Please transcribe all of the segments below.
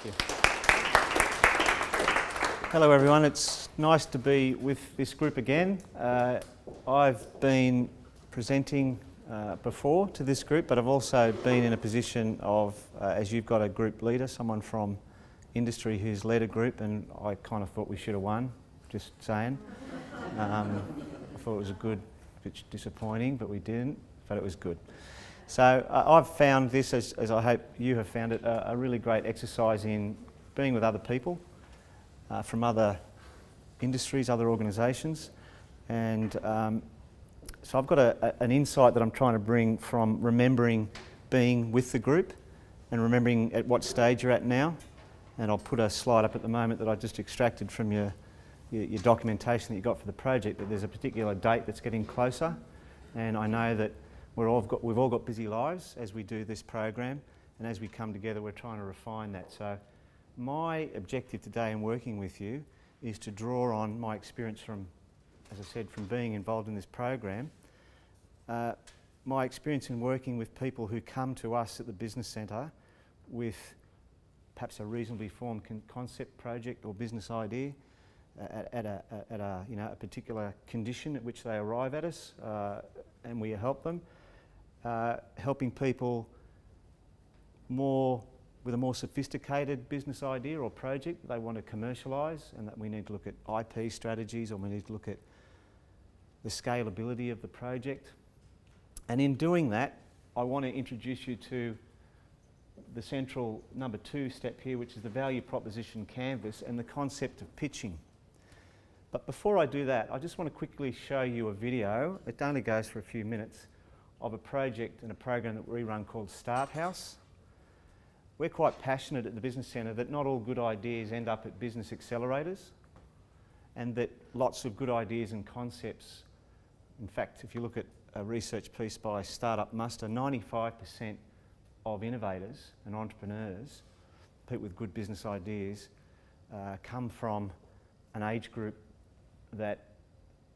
Thank you. Hello everyone, it's nice to be with this group again. I've been presenting before to this group, but I've also been in a position of, as you've got a group leader, someone from industry who's led a group, and I kind of thought we should have won, just saying. I thought it was a good, bit disappointing, but we didn't, but it was good. So I've found this, as I hope you have found it, a really great exercise in being with other people from other industries, other organisations, and so I've got an insight that I'm trying to bring from remembering being with the group and remembering at what stage you're at now. And I'll put a slide up at the moment that I just extracted from your documentation that you got for the project, that there's a particular date that's getting closer, and I know that we've all got busy lives as we do this program, and as we come together we're trying to refine that. So my objective today in working with you is to draw on my experience from, as I said, from being involved in this program, my experience in working with people who come to us at the Business Centre with perhaps a reasonably formed concept, project or business idea at a particular condition at which they arrive at us, and we help them. Helping people with a more sophisticated business idea or project that they want to commercialise, and that we need to look at IP strategies, or we need to look at the scalability of the project. And in doing that, I want to introduce you to the central number 2 step here, which is the value proposition canvas and the concept of pitching. But before I do that, I just want to quickly show you a video. It only goes for a few minutes, of a project and a program that we run called Start House. We're quite passionate at the Business Centre that not all good ideas end up at business accelerators, and that lots of good ideas and concepts, in fact, if you look at a research piece by Startup Muster, 95% of innovators and entrepreneurs, people with good business ideas, come from an age group that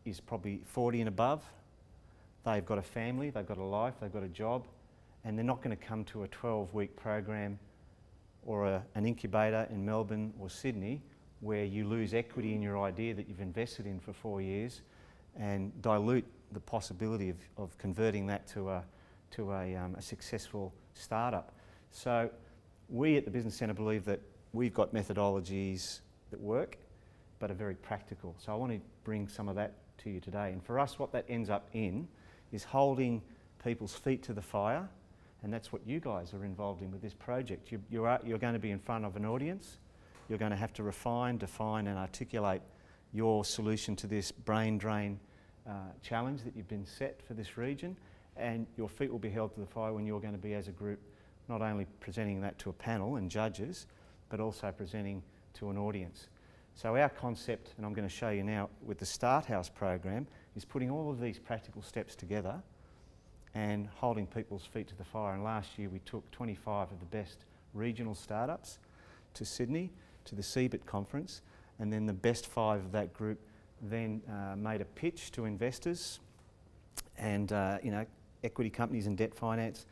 is probably 40 and above. They've got a family, they've got a life, they've got a job, and they're not going to come to a 12-week program or an incubator in Melbourne or Sydney where you lose equity in your idea that you've invested in for 4 years and dilute the possibility of converting that to a successful startup. So we at the Business Centre believe that we've got methodologies that work but are very practical. So I want to bring some of that to you today. And for us, what that ends up in is holding people's feet to the fire, and that's what you guys are involved in with this project. You're going to be in front of an audience. You're going to have to refine, define and articulate your solution to this brain drain challenge that you've been set for this region, and your feet will be held to the fire when you're going to be, as a group, not only presenting that to a panel and judges, but also presenting to an audience. So our concept, and I'm going to show you now with the Start House program, is putting all of these practical steps together and holding people's feet to the fire. And last year we took 25 of the best regional startups to Sydney, to the CeBIT conference, and then the best 5 of that group then made a pitch to investors and equity companies and debt finance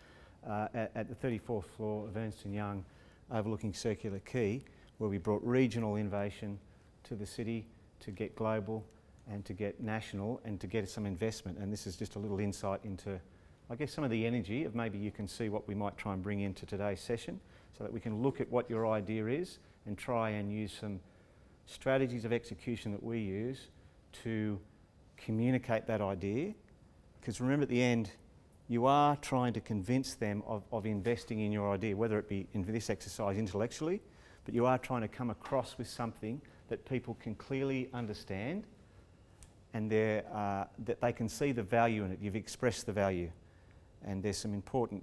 at the 34th floor of Ernst & Young overlooking Circular Quay, where we brought regional innovation to the city to get global and to get national and to get some investment. And this is just a little insight into, I guess, some of the energy of maybe you can see what we might try and bring into today's session, so that we can look at what your idea is and try and use some strategies of execution that we use to communicate that idea. Because remember, at the end, you are trying to convince them of investing in your idea, whether it be in this exercise intellectually, but you are trying to come across with something that people can clearly understand, and that they can see the value in it. You've expressed the value, and there's some important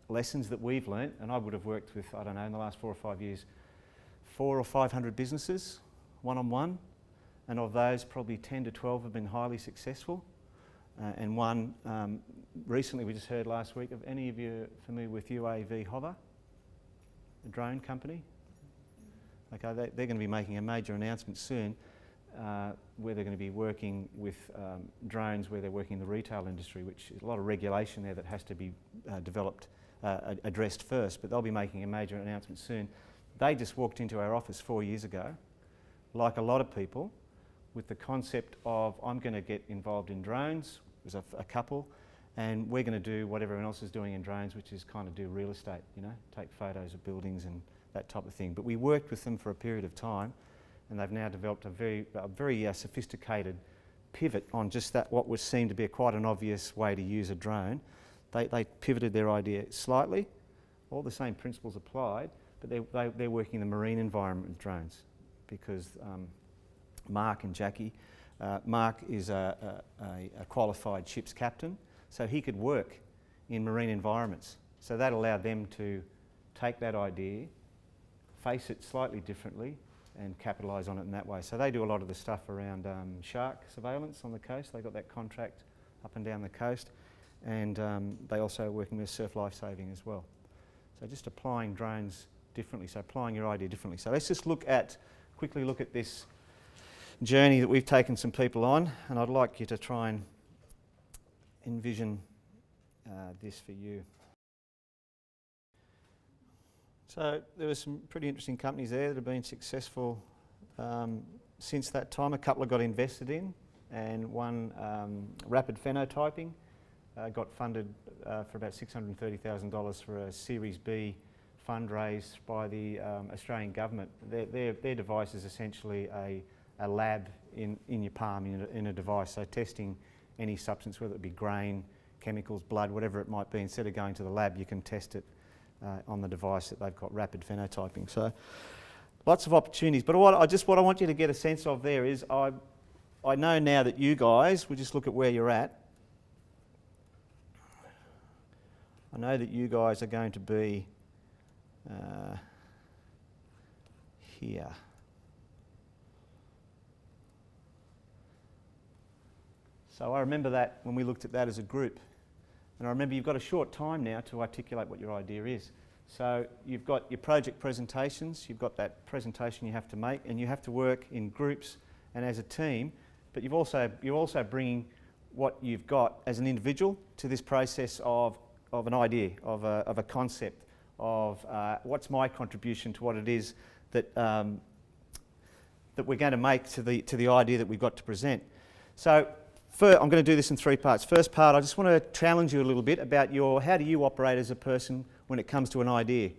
lessons that we've learnt, and I would have worked with, I don't know, in the last 4 or 5 years, 400 or 500 businesses, one-on-one, and of those probably 10 to 12 have been highly successful. And one recently we just heard last week, of any of you familiar with UAV Hover, a drone company? Okay, they're going to be making a major announcement soon where they're going to be working with drones, where they're working in the retail industry, which is a lot of regulation there that has to be developed addressed first, but they'll be making a major announcement soon. They just walked into our office 4 years ago, like a lot of people, with the concept of, I'm going to get involved in drones. There's a couple, and we're going to do what everyone else is doing in drones, which is kind of do real estate, you know, take photos of buildings and that type of thing. But we worked with them for a period of time, and they've now developed a very sophisticated pivot on just that, what would seem to be quite an obvious way to use a drone. They pivoted their idea slightly, all the same principles applied, but they're working in the marine environment with drones, because Mark and Jackie, Mark is a qualified ship's captain, so he could work in marine environments. So that allowed them to take that idea, face it slightly differently, and capitalise on it in that way. So they do a lot of the stuff around shark surveillance on the coast. They got that contract up and down the coast, and they also are working with surf life saving as well. So just applying drones differently, so applying your idea differently. So let's just quickly look at this journey that we've taken some people on, and I'd like you to try and envision this for you. So there were some pretty interesting companies there that have been successful since that time. A couple have got invested in, and one, Rapid Phenotyping, got funded for about $630,000 for a Series B fundraise by the Australian government. Their device is essentially a lab in your palm, in a device, so testing any substance, whether it be grain, chemicals, blood, whatever it might be. Instead of going to the lab, you can test it on the device that they've got, Rapid Phenotyping. So lots of opportunities. But what I want you to get a sense of there is, I know now that you guys, we'll just look at where you're at. I know that you guys are going to be here. So I remember that when we looked at that as a group. And I remember you've got a short time now to articulate what your idea is. So you've got your project presentations, you've got that presentation you have to make, and you have to work in groups and as a team, but you're also bringing what you've got as an individual to this process of an idea, of a concept, of what's my contribution to what it is that that we're going to make to the idea that we've got to present. So I'm going to do this in 3 parts. First part, I just want to challenge you a little bit about how do you operate as a person when it comes to an idea.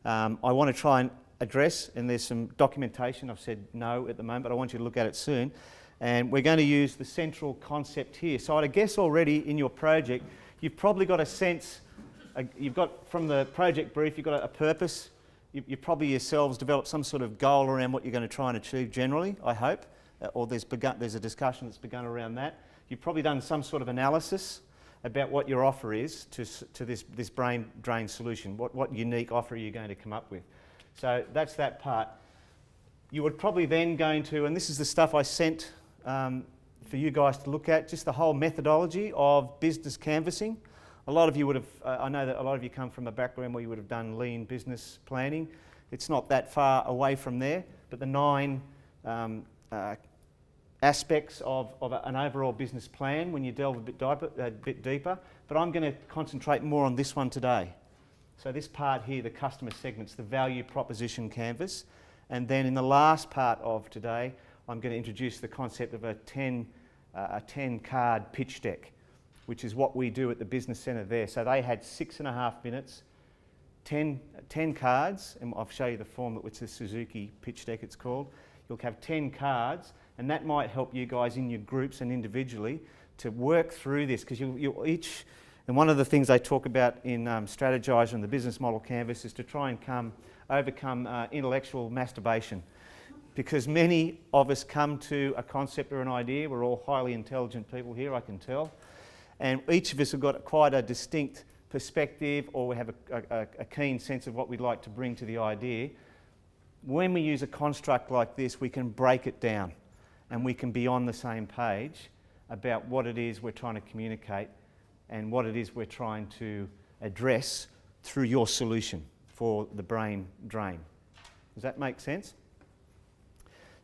I want to try and address, and there's some documentation, I've said no at the moment, but I want you to look at it soon. And we're going to use the central concept here. So I guess already in your project, you've probably got a sense, you've got from the project brief, you've got a purpose. You probably yourselves developed some sort of goal around what you're going to try and achieve generally, I hope, or there's a discussion that's begun around that. You've probably done some sort of analysis about what your offer is to this brain drain solution. What unique offer are you going to come up with? So that's that part. You would probably then go into, and this is the stuff I sent for you guys to look at, just the whole methodology of business canvassing. A lot of you would have, I know that a lot of you come from a background where you would have done lean business planning. It's not that far away from there, but the 9 aspects of an overall business plan when you delve a bit deeper. But I'm going to concentrate more on this one today. So this part here, the customer segments, the value proposition canvas. And then in the last part of today, I'm going to introduce the concept of a 10 card pitch deck, which is what we do at the Business Centre there. So they had 6.5 minutes, 10 cards, and I'll show you the form, which is the Suzuki pitch deck it's called. You'll have 10 cards, and that might help you guys in your groups and individually to work through this, because you'll each, and one of the things they talk about in Strategizer and the business model canvas is to try and overcome intellectual masturbation. Because many of us come to a concept or an idea, we're all highly intelligent people here, I can tell, and each of us have got quite a distinct perspective, or we have a keen sense of what we'd like to bring to the idea. When we use a construct like this, we can break it down and we can be on the same page about what it is we're trying to communicate and what it is we're trying to address through your solution for the brain drain. Does that make sense?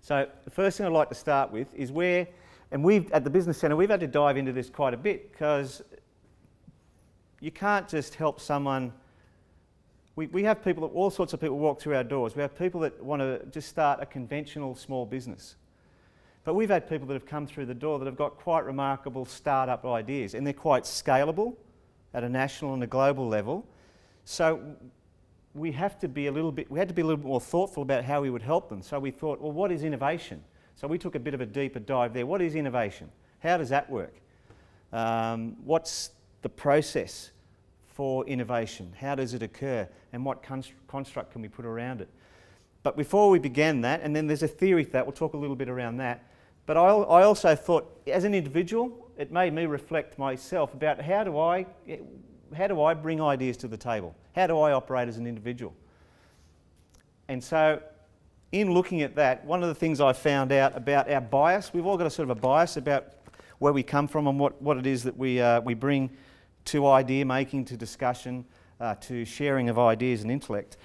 So the first thing I'd like to start with is we've at the Business Centre, we've had to dive into this quite a bit, because you can't just help someone We have people, all sorts of people walk through our doors. We have people that want to just start a conventional small business. But we've had people that have come through the door that have got quite remarkable startup ideas, and they're quite scalable at a national and a global level. So we had to be a little bit more thoughtful about how we would help them. So we thought, well, what is innovation? So we took a bit of a deeper dive there. What is innovation? How does that work? What's the process for innovation? How does it occur? And what construct can we put around it? But before we began that, and then there's a theory to that, we'll talk a little bit around that. But I also thought, as an individual, it made me reflect myself about how do I bring ideas to the table? How do I operate as an individual? And so, in looking at that, one of the things I found out about our bias, we've all got a sort of a bias about where we come from and what it is that we bring to idea making, to discussion, to sharing of ideas and intellect.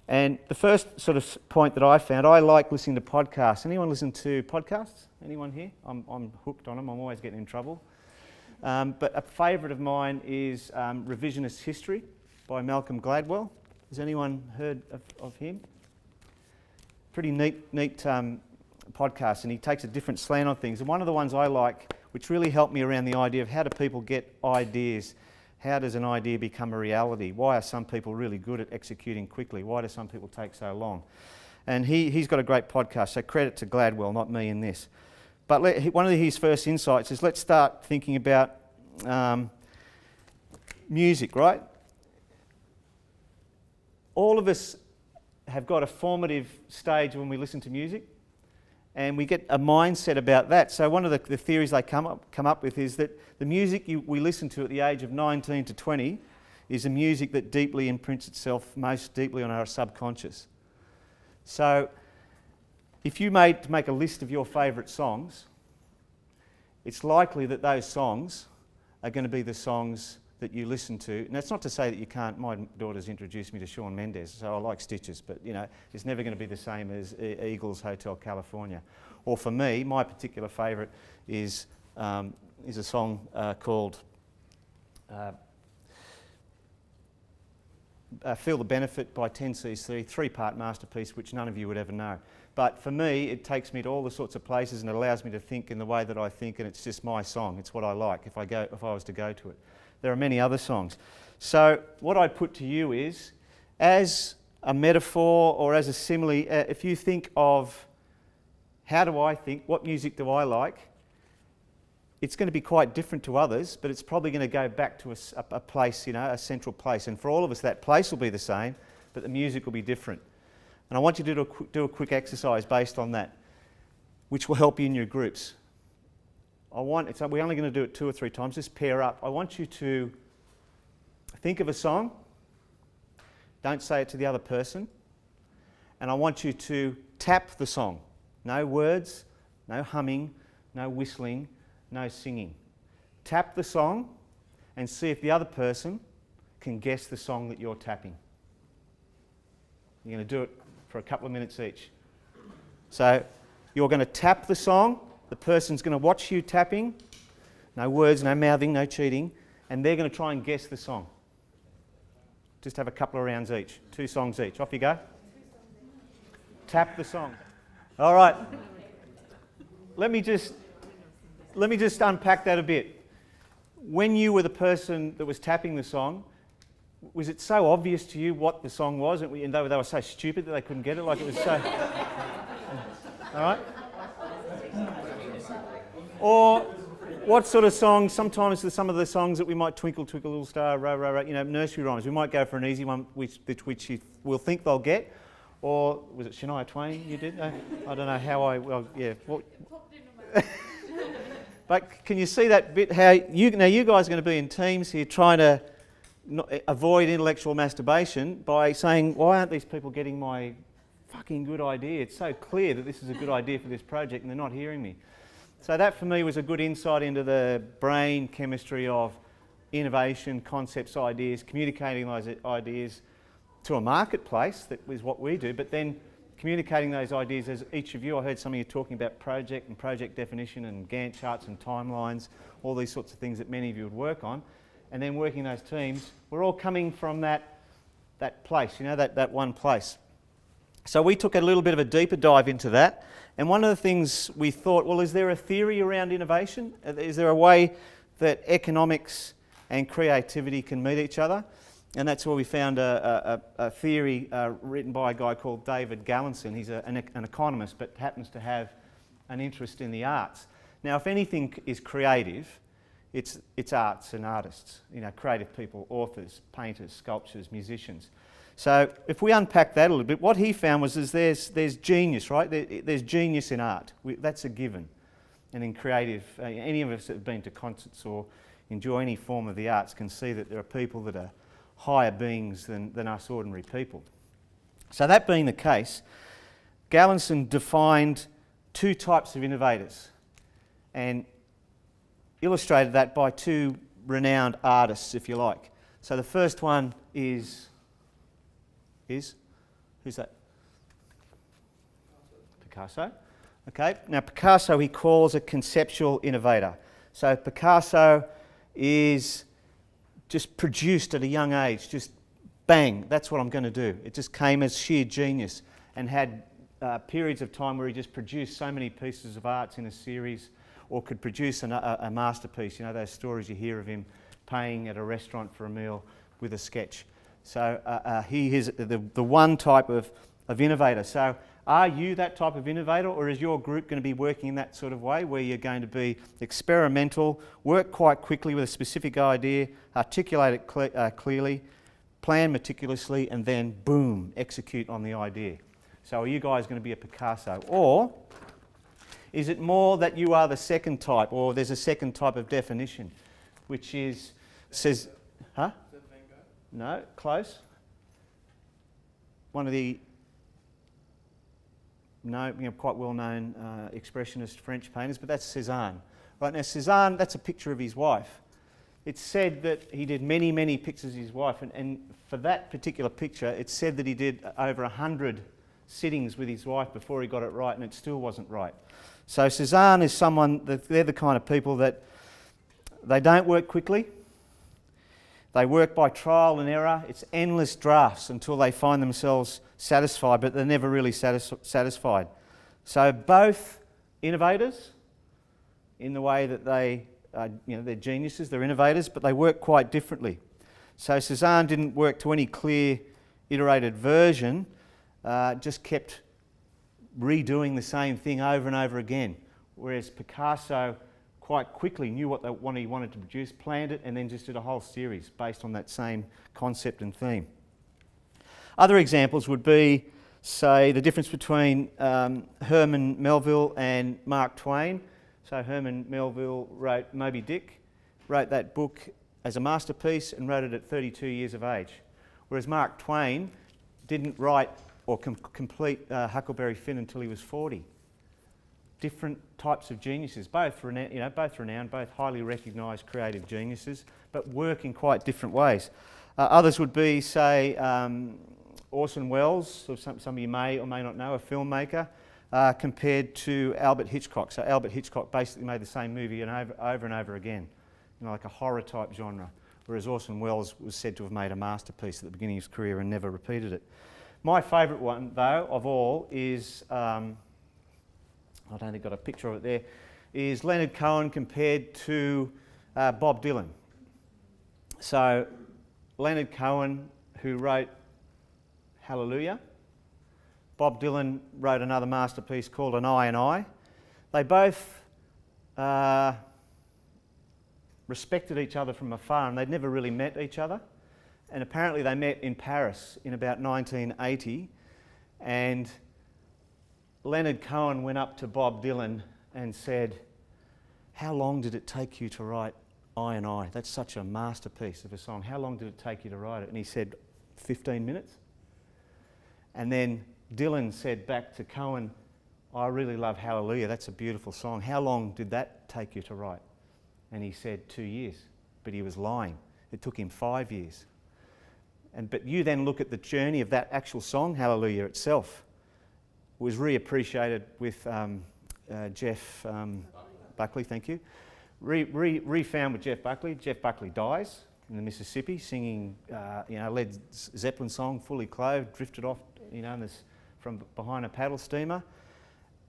And the first sort of point that I found, I like listening to podcasts. Anyone listen to podcasts? Anyone here? I'm hooked on them. I'm always getting in trouble. But a favourite of mine is Revisionist History by Malcolm Gladwell. Has anyone heard of him? Pretty neat podcast, and he takes a different slant on things. And one of the ones I like, which really helped me around the idea of how do people get ideas. How does an idea become a reality? Why are some people really good at executing quickly? Why do some people take so long? And he's got a great podcast, so credit to Gladwell, not me in this. But one of his first insights is let's start thinking about music, right? All of us have got a formative stage when we listen to music, and we get a mindset about that. So one of the theories they come up with is that the music we listen to at the age of 19 to 20 is a music that deeply imprints itself most deeply on our subconscious. So if you make a list of your favourite songs, it's likely that those songs are going to be the songs that you listen to. And that's not to say that you can't. My daughter's introduced me to Shawn Mendes, so I like Stitches, but it's never going to be the same as Eagles Hotel California. Or for me, my particular favourite is a song called Feel the Benefit by 10cc, three-part masterpiece which none of you would ever know. But for me, it takes me to all the sorts of places and it allows me to think in the way that I think, and it's just my song. It's what I like if I was to go to it. There are many other songs. So what I'd put to you is, as a metaphor or as a simile, if you think of how do I think, what music do I like, it's going to be quite different to others, but it's probably going to go back to a place, a central place. And for all of us, that place will be the same, but the music will be different. And I want you to do a quick exercise based on that, which will help you in your groups. We're only going to do it 2 or 3 times, just pair up. I want you to think of a song, don't say it to the other person, and I want you to tap the song. No words, no humming, no whistling, no singing. Tap the song and see if the other person can guess the song that you're tapping. You're going to do it for a couple of minutes each. So you're going to tap the song, the person's going to watch you tapping, no words, no mouthing, no cheating, and they're going to try and guess the song. Just have a couple of rounds each, 2 songs each. Off you go. Tap the song. All right. Let me just unpack that a bit. When you were the person that was tapping the song, was it so obvious to you what the song was, and they were so stupid that they couldn't get it? Like it was so... All right? Or what sort of songs, sometimes some of the songs that we might Twinkle, Twinkle, Little Star, Row, Row, Row, nursery rhymes, we might go for an easy one which you will think they'll get. Or was it Shania Twain you did? I don't know how But can you see that bit, how you guys are going to be in teams here trying to avoid intellectual masturbation by saying, why aren't these people getting my fucking good idea? It's so clear that this is a good idea for this project and they're not hearing me. So that for me was a good insight into the brain chemistry of innovation, concepts, ideas, communicating those ideas to a marketplace. That is what we do, but then communicating those ideas as each of you. I heard some of you talking about project and project definition and Gantt charts and timelines, all these sorts of things that many of you would work on, and then working those teams. We're all coming from that that place, you know, that one place. So we took a little bit of a deeper dive into that. And one of the things we thought, well, is there a theory around innovation? Is there a way that economics and creativity can meet each other? And that's where we found a theory written by a guy called David Gallinson. He's an economist, but happens to have an interest in the arts. Now, if anything is creative, it's arts and artists, you know, creative people, authors, painters, sculptors, musicians. So if we unpack that a little bit, what he found was there's genius, right? There's genius in art. That's a given. And in creative, any of us that have been to concerts or enjoy any form of the arts can see that there are people that are higher beings than us ordinary people. So that being the case, Gallinson defined two types of innovators and illustrated that by two renowned artists, if you like. So the first one is who's that? Picasso. Okay, now Picasso he calls a conceptual innovator. So Picasso is just produced at a young age, just bang, that's what I'm going to do. It just came as sheer genius and had periods of time where he just produced so many pieces of arts in a series or could produce a masterpiece. You know, those stories you hear of him paying at a restaurant for a meal with a sketch. So he is the one type of innovator. So are you that type of innovator, or is your group going to be working in that sort of way where you're going to be experimental, work quite quickly with a specific idea, articulate it clearly, plan meticulously, and then boom, execute on the idea? So are you guys going to be a Picasso? Or is it more that you are the second type, or there's a second type of definition, which is, says, huh? No, close. One of the quite well-known expressionist French painters, but that's Cézanne. Right, now Cézanne, that's a picture of his wife. It's said that he did many, many pictures of his wife, and for that particular picture, it's said that he did over 100 sittings with his wife before he got it right, and it still wasn't right. So Cézanne is someone, they're the kind of people that they don't work quickly. They work by trial and error. It's endless drafts until they find themselves satisfied, but they're never really satisfied. So both innovators, in the way that they're geniuses, they're innovators, but they work quite differently. So Cézanne didn't work to any clear iterated version, just kept redoing the same thing over and over again, whereas Picasso quite quickly knew what he wanted to produce, planned it, and then just did a whole series based on that same concept and theme. Other examples would be, say, the difference between Herman Melville and Mark Twain. So Herman Melville wrote Moby Dick, wrote that book as a masterpiece and wrote it at 32 years of age. Whereas Mark Twain didn't write or complete Huckleberry Finn until he was 40. Different types of geniuses, both renowned, both highly recognised creative geniuses, but work in quite different ways. Others would be, say, Orson Welles, who some of you may or may not know, a filmmaker, compared to Albert Hitchcock. So Albert Hitchcock basically made the same movie over and over again, like a horror type genre, whereas Orson Welles was said to have made a masterpiece at the beginning of his career and never repeated it. My favourite one, though, of all is, I don't think I've got a picture of it there, is Leonard Cohen compared to Bob Dylan. So Leonard Cohen, who wrote Hallelujah, Bob Dylan wrote another masterpiece called An Eye and I. They both respected each other from afar, and they'd never really met each other. And apparently they met in Paris in about 1980, and Leonard Cohen went up to Bob Dylan and said, "How long did it take you to write I and I? That's such a masterpiece of a song. How long did it take you to write it?" And he said, 15 minutes. And then Dylan said back to Cohen, "I really love Hallelujah. That's a beautiful song. How long did that take you to write?" And he said 2 years, but he was lying. It took him 5 years. But you then look at the journey of that actual song, Hallelujah itself, was reappreciated with Jeff Buckley, thank you. Refound with Jeff Buckley. Jeff Buckley dies, in the Mississippi, singing, Led Zeppelin song, Fully Clothed, drifted off, from behind a paddle steamer.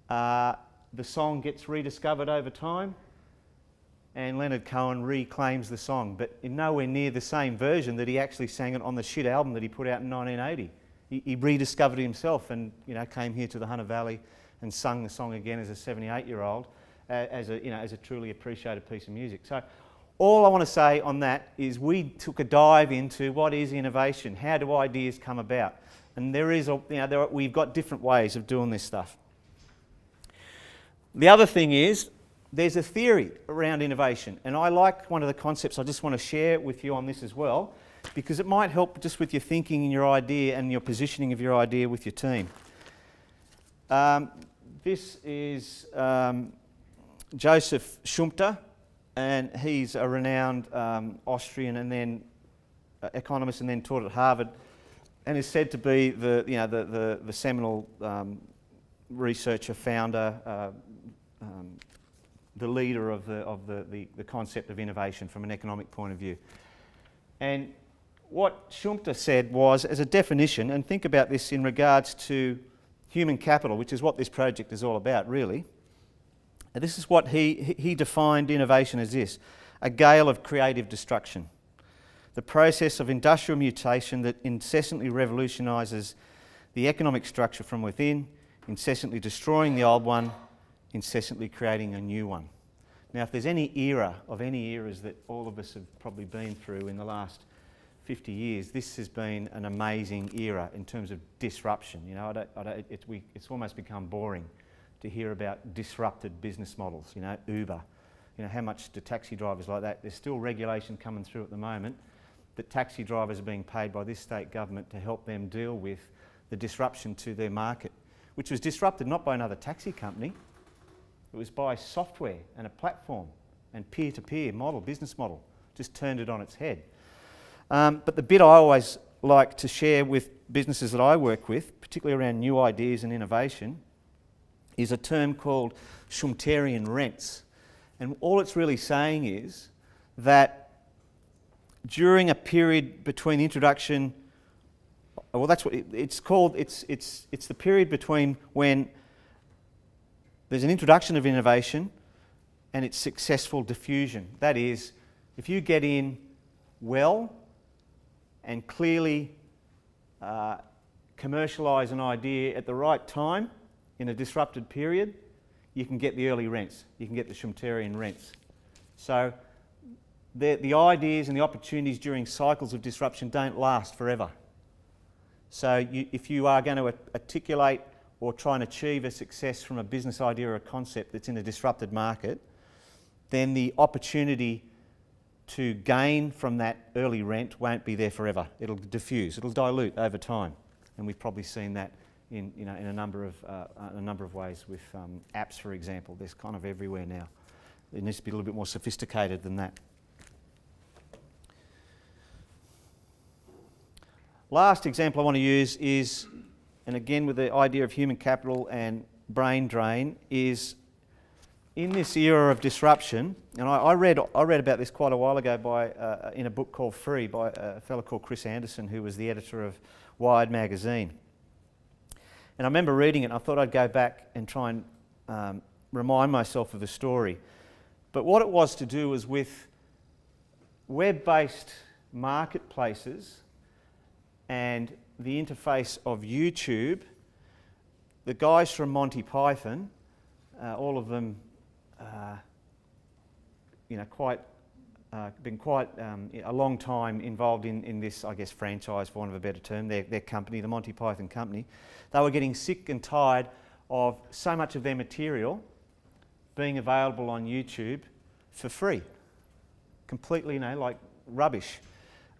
The song gets rediscovered over time, and Leonard Cohen reclaims the song, but in nowhere near the same version that he actually sang it on the Shit album that he put out in 1980. He rediscovered it himself and came here to the Hunter Valley and sung the song again as a 78-year-old, as a truly appreciated piece of music. So all I want to say on that is we took a dive into what is innovation, how do ideas come about, and we've got different ways of doing this stuff. The other thing is, there's a theory around innovation, and I like one of the concepts I just want to share with you on this as well, because it might help just with your thinking and your idea and your positioning of your idea with your team. This is Joseph Schumpeter, and he's a renowned Austrian and then economist, and then taught at Harvard, and is said to be the seminal researcher, founder, the leader of the concept of innovation from an economic point of view. And what Schumpeter said was, as a definition, and think about this in regards to human capital, which is what this project is all about, really. And this is what he defined innovation as this: a gale of creative destruction, the process of industrial mutation that incessantly revolutionises the economic structure from within, incessantly destroying the old one, incessantly creating a new one. Now, if there's any eras that all of us have probably been through in the last 50 years, this has been an amazing era in terms of disruption. It's almost become boring to hear about disrupted business models. Uber. How much do taxi drivers like that? There's still regulation coming through at the moment that taxi drivers are being paid by this state government to help them deal with the disruption to their market, which was disrupted not by another taxi company. It was by software and a platform and peer-to-peer business model. Just turned it on its head. But the bit I always like to share with businesses that I work with, particularly around new ideas and innovation, is a term called Schumpeterian rents. And all it's really saying is that during a period between introduction, well, that's what it's called. It's the period between when there's an introduction of innovation and its successful diffusion. That is, if you get in well and clearly commercialise an idea at the right time in a disrupted period, you can get the early rents. You can get the Schumpeterian rents. So the ideas and the opportunities during cycles of disruption don't last forever. So if you are going to articulate or try and achieve a success from a business idea or a concept that's in a disrupted market, then the opportunity to gain from that early rent won't be there forever. It'll diffuse, it'll dilute over time. And we've probably seen that in a number of ways with apps, for example. There's kind of everywhere now. It needs to be a little bit more sophisticated than that. Last example I want to use is, and again with the idea of human capital and brain drain, is in this era of disruption, and I read about this quite a while ago in a book called Free by a fellow called Chris Anderson, who was the editor of Wired magazine. And I remember reading it and I thought I'd go back and try and remind myself of the story. But what it was to do was with web-based marketplaces and the interface of YouTube, the guys from Monty Python, all of them, been quite a long time involved in this, I guess, franchise, for want of a better term, their company, the Monty Python company. They were getting sick and tired of so much of their material being available on YouTube for free. Completely, like rubbish.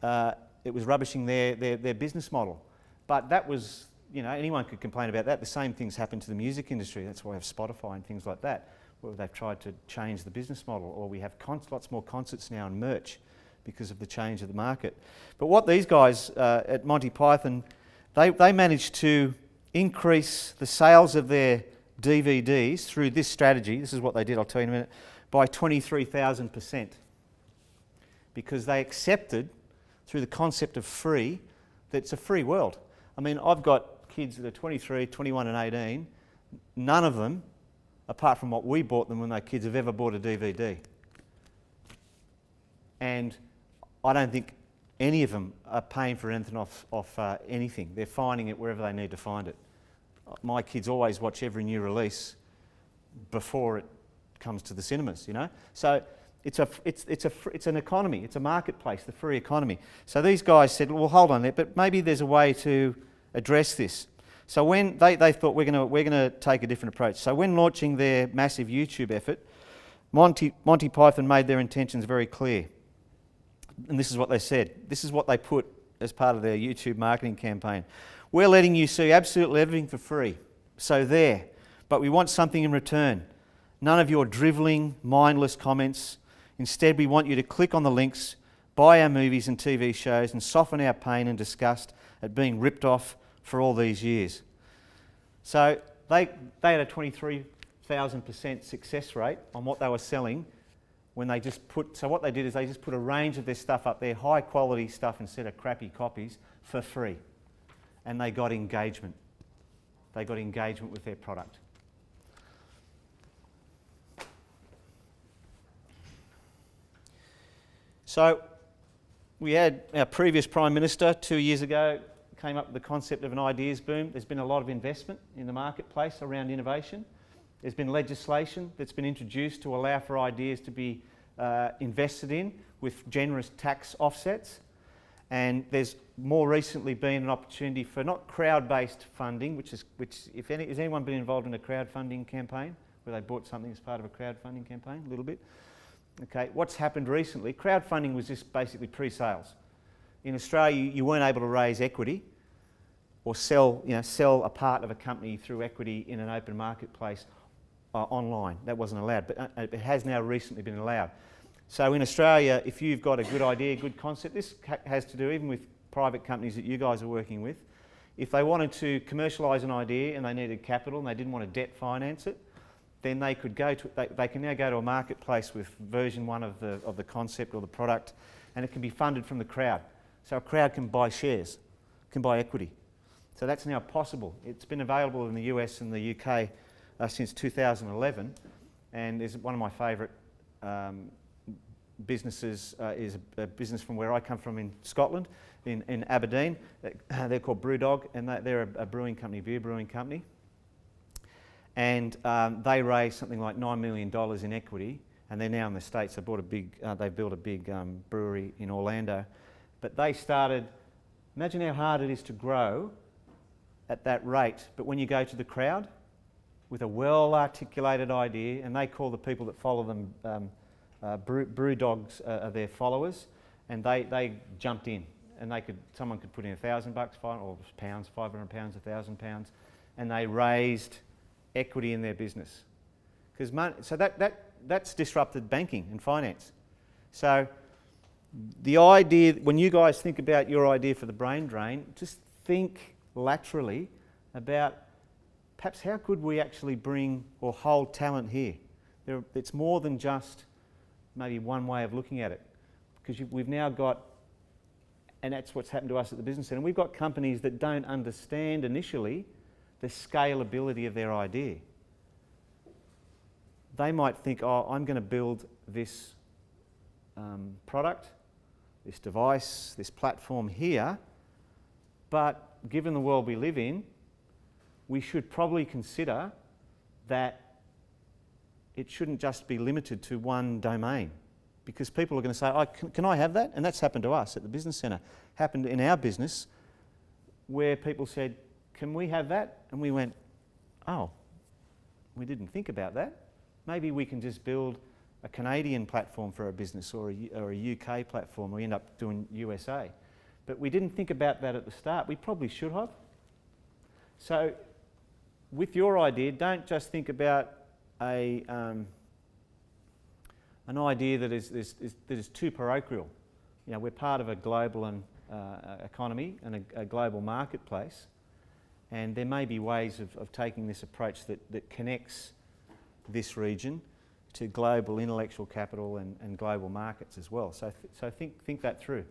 It was rubbishing their business model. But that was, anyone could complain about that. The same things happen to the music industry. That's why we have Spotify and things like that, where they've tried to change the business model. Or we have lots more concerts now and merch because of the change of the market. But what these guys at Monty Python, they managed to increase the sales of their DVDs through this strategy. This is what they did, I'll tell you in a minute, by 23,000%. because they accepted through the concept of free that it's a free world. I mean, I've got kids that are 23, 21 and 18. None of them, apart from what we bought them when they were kids, have ever bought a DVD. And I don't think any of them are paying for anything off anything. They're finding it wherever they need to find it. My kids always watch every new release before it comes to the cinemas, you know. So it's an economy, it's a marketplace, the free economy. So these guys said, well, hold on there, but maybe there's a way to address this. So when they thought we're going to take a different approach. So when launching their massive YouTube effort, Monty Python made their intentions very clear. And this is what they said. This is what they put as part of their YouTube marketing campaign. We're letting you see absolutely everything for free. So there. But we want something in return. None of your drivelling, mindless comments. Instead, we want you to click on the links, buy our movies and TV shows, and soften our pain and disgust at being ripped off for all these years. So they had a 23,000% success rate on what they were selling when they just put, so what they did is they just put a range of their stuff up there, high quality stuff instead of crappy copies, for free. And they got engagement. They got engagement with their product. So we had our previous Prime Minister 2 years ago came up with the concept of an ideas boom. There's been a lot of investment in the marketplace around innovation. There's been legislation that's been introduced to allow for ideas to be invested in with generous tax offsets. And there's more recently been an opportunity for not crowd-based funding, has anyone been involved in a crowdfunding campaign where they bought something as part of a crowdfunding campaign? A little bit. Okay, what's happened recently? Crowdfunding was just basically pre-sales. In Australia, you weren't able to raise equity or sell a part of a company through equity in an open marketplace online. That wasn't allowed, but it has now recently been allowed. So in Australia, if you've got a good idea, good concept, this has to do even with private companies that you guys are working with. If they wanted to commercialise an idea and they needed capital and they didn't want to debt finance it, then they could go to, they can now go to a marketplace with version 1 of the concept or the product, and it can be funded from the crowd. So a crowd can buy shares, can buy equity. So that's now possible. It's been available in the US and the UK since 2011, and is one of my favourite businesses is a business from where I come from in Scotland, in Aberdeen. They're called Brewdog, and they're a brewing company, beer brewing company. And they raised something like $9 million in equity, and they're now in the States. They built a big brewery in Orlando. But they started, imagine how hard it is to grow at that rate, but when you go to the crowd with a well-articulated idea, and they call the people that follow them brew dogs are their followers, and they jumped in, and someone could put in $1,000 or pounds, £500, £1,000, and they raised equity in their business. So that's disrupted banking and finance. So the idea, when you guys think about your idea for the brain drain, just think laterally about perhaps how could we actually bring or hold talent here. It's more than just maybe one way of looking at it, because we've now got, and that's what's happened to us at the Business Centre, we've got companies that don't understand initially the scalability of their idea. They might think, oh, I'm going to build this product, this device, this platform here, but given the world we live in, we should probably consider that it shouldn't just be limited to one domain, because people are going to say, oh, can I have that? And that's happened to us at the Business Centre. Happened in our business where people said, can we have that? And we went, oh, we didn't think about that. Maybe we can just build a Canadian platform for a business or a UK platform. We end up doing USA. But we didn't think about that at the start. We probably should have. So with your idea, don't just think about an idea that is too parochial. You know, we're part of a global economy and a global marketplace. And there may be ways of taking this approach that connects this region to global intellectual capital and global markets as well. So think that through.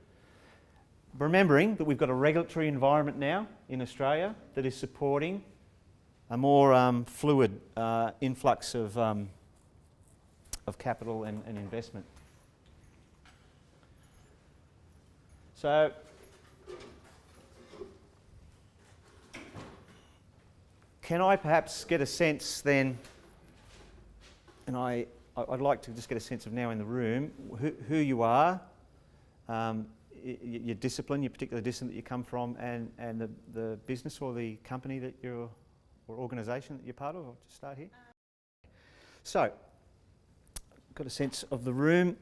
Remembering that we've got a regulatory environment now in Australia that is supporting a more fluid influx of capital and investment. So can I perhaps get a sense then, and I'd like to just get a sense of now in the room, who you are, your discipline, your particular discipline that you come from, and the business or the company that you're, or organisation that you're part of. I'll just start here. So, got a sense of the room.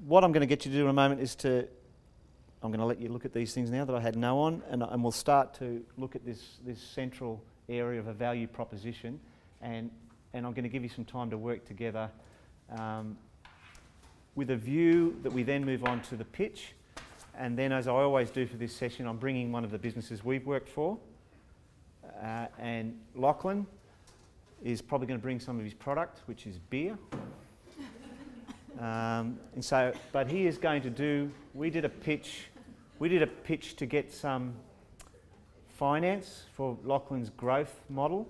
What I'm going to get you to do in a moment is I'm going to let you look at these things now that I had no on, and we'll start to look at this central area of a value proposition, and I'm going to give you some time to work together with a view that we then move on to the pitch, and then, as I always do for this session, I'm bringing one of the businesses we've worked for, and Lachlan is probably going to bring some of his product, which is beer. But he is going to do, we did a pitch to get some finance for Lachlan's growth model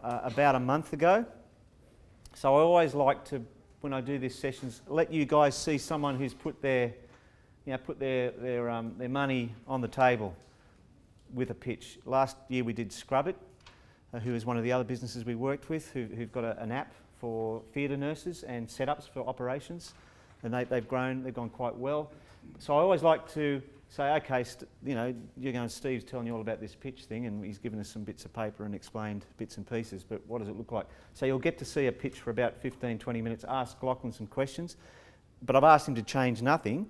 about a month ago. So I always like to, when I do these sessions, let you guys see someone who's put their money on the table with a pitch. Last year we did Scrub It, who is one of the other businesses we worked with, who've got an app for theatre nurses and setups for operations, and they've gone quite well. So I always like to say, okay, you're going, Steve's telling you all about this pitch thing, and he's given us some bits of paper and explained bits and pieces, but what does it look like? So you'll get to see a pitch for about 15, 20 minutes, ask Lachlan some questions, but I've asked him to change nothing.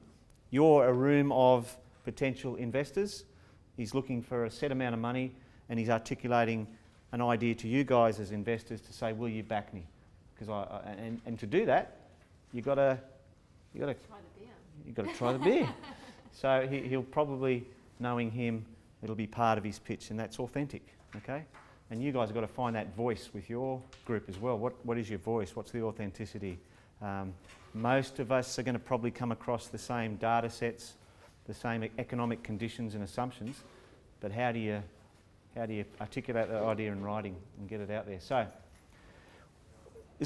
You're a room of potential investors. He's looking for a set amount of money, and he's articulating an idea to you guys as investors to say, will you back me? Because and to do that, you got to try the beer. So he'll probably, knowing him, it'll be part of his pitch, and that's authentic, okay? And you guys have got to find that voice with your group as well. What is your voice? What's the authenticity? Most of us are going to probably come across the same data sets, the same economic conditions and assumptions, but how do you articulate that idea in writing and get it out there? So,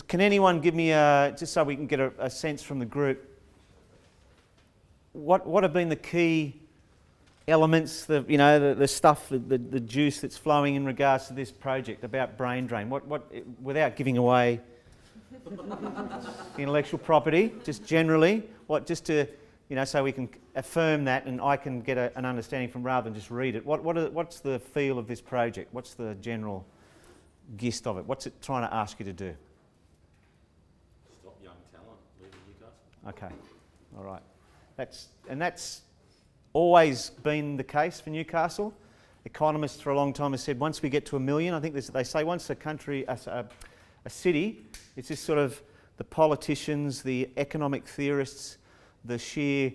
can anyone give me just so we can get a sense from the group, what have been the key elements, the stuff, the juice that's flowing in regards to this project about brain drain? What without giving away intellectual property, just generally, just to, so we can affirm that and I can get an understanding from rather than just read it. What's the feel of this project? What's the general gist of it? What's it trying to ask you to do? Stop young talent leaving Newcastle. Okay, all right. That's always been the case for Newcastle. Economists for a long time have said once we get to 1 million, I think they say once a country, a city, it's just sort of the politicians, the economic theorists, the sheer,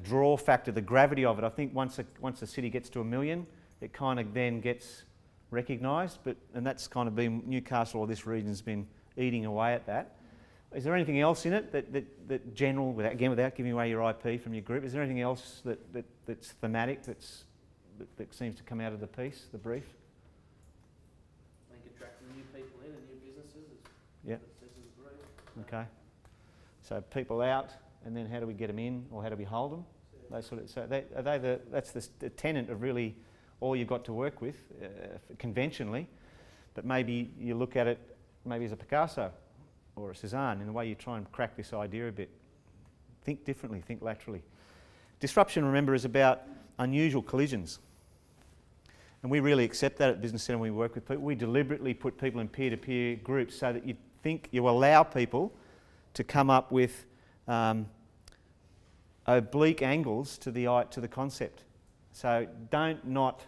draw factor, the gravity of it. I think once a city gets to 1 million, it kind of then gets recognised. And that's kind of been Newcastle, or this region's been eating away at that. Is there anything else in it that general, without giving away your IP from your group, is there anything else that's thematic that seems to come out of the piece, the brief? I think attracting new people in and new businesses. Yeah. Okay. So people out, and then how do we get them in, or how do we hold them? That's the tenet of really all you've got to work with conventionally. But maybe you look at it maybe as a Picasso or a Cezanne in the way you try and crack this idea a bit. Think differently, think laterally. Disruption, remember, is about unusual collisions. And we really accept that at Business Centre when we work with people. We deliberately put people in peer-to-peer groups so that you allow people to come up with oblique angles to the concept. So don't not,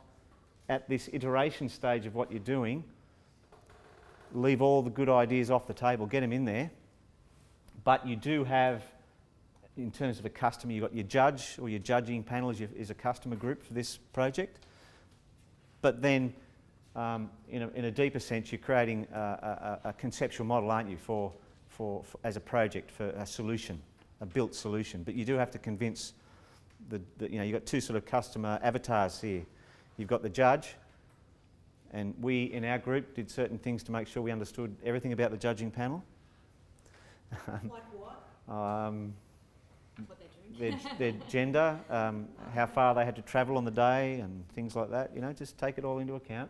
at this iteration stage of what you're doing, leave all the good ideas off the table, get them in there. But you do have, in terms of a customer, you've got your judge or your judging panel is a customer group for this project. But then in a deeper sense, you're creating a conceptual model, aren't you, for as a project, for a solution, a built solution. But you do have to convince you've got two sort of customer avatars here. You've got the judge, and we in our group did certain things to make sure we understood everything about the judging panel. Like what? What they're doing? Their gender, how far they had to travel on the day, and things like that. Just take it all into account.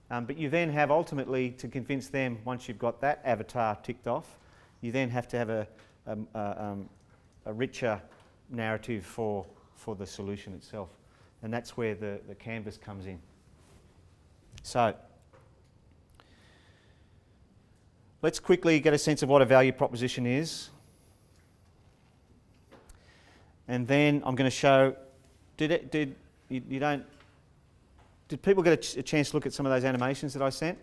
But you then have ultimately to convince them, once you've got that avatar ticked off, you then have to have a richer narrative for the solution itself. And that's where the canvas comes in. So, let's quickly get a sense of what a value proposition is. And then I'm going to show, did people get a chance to look at some of those animations that I sent?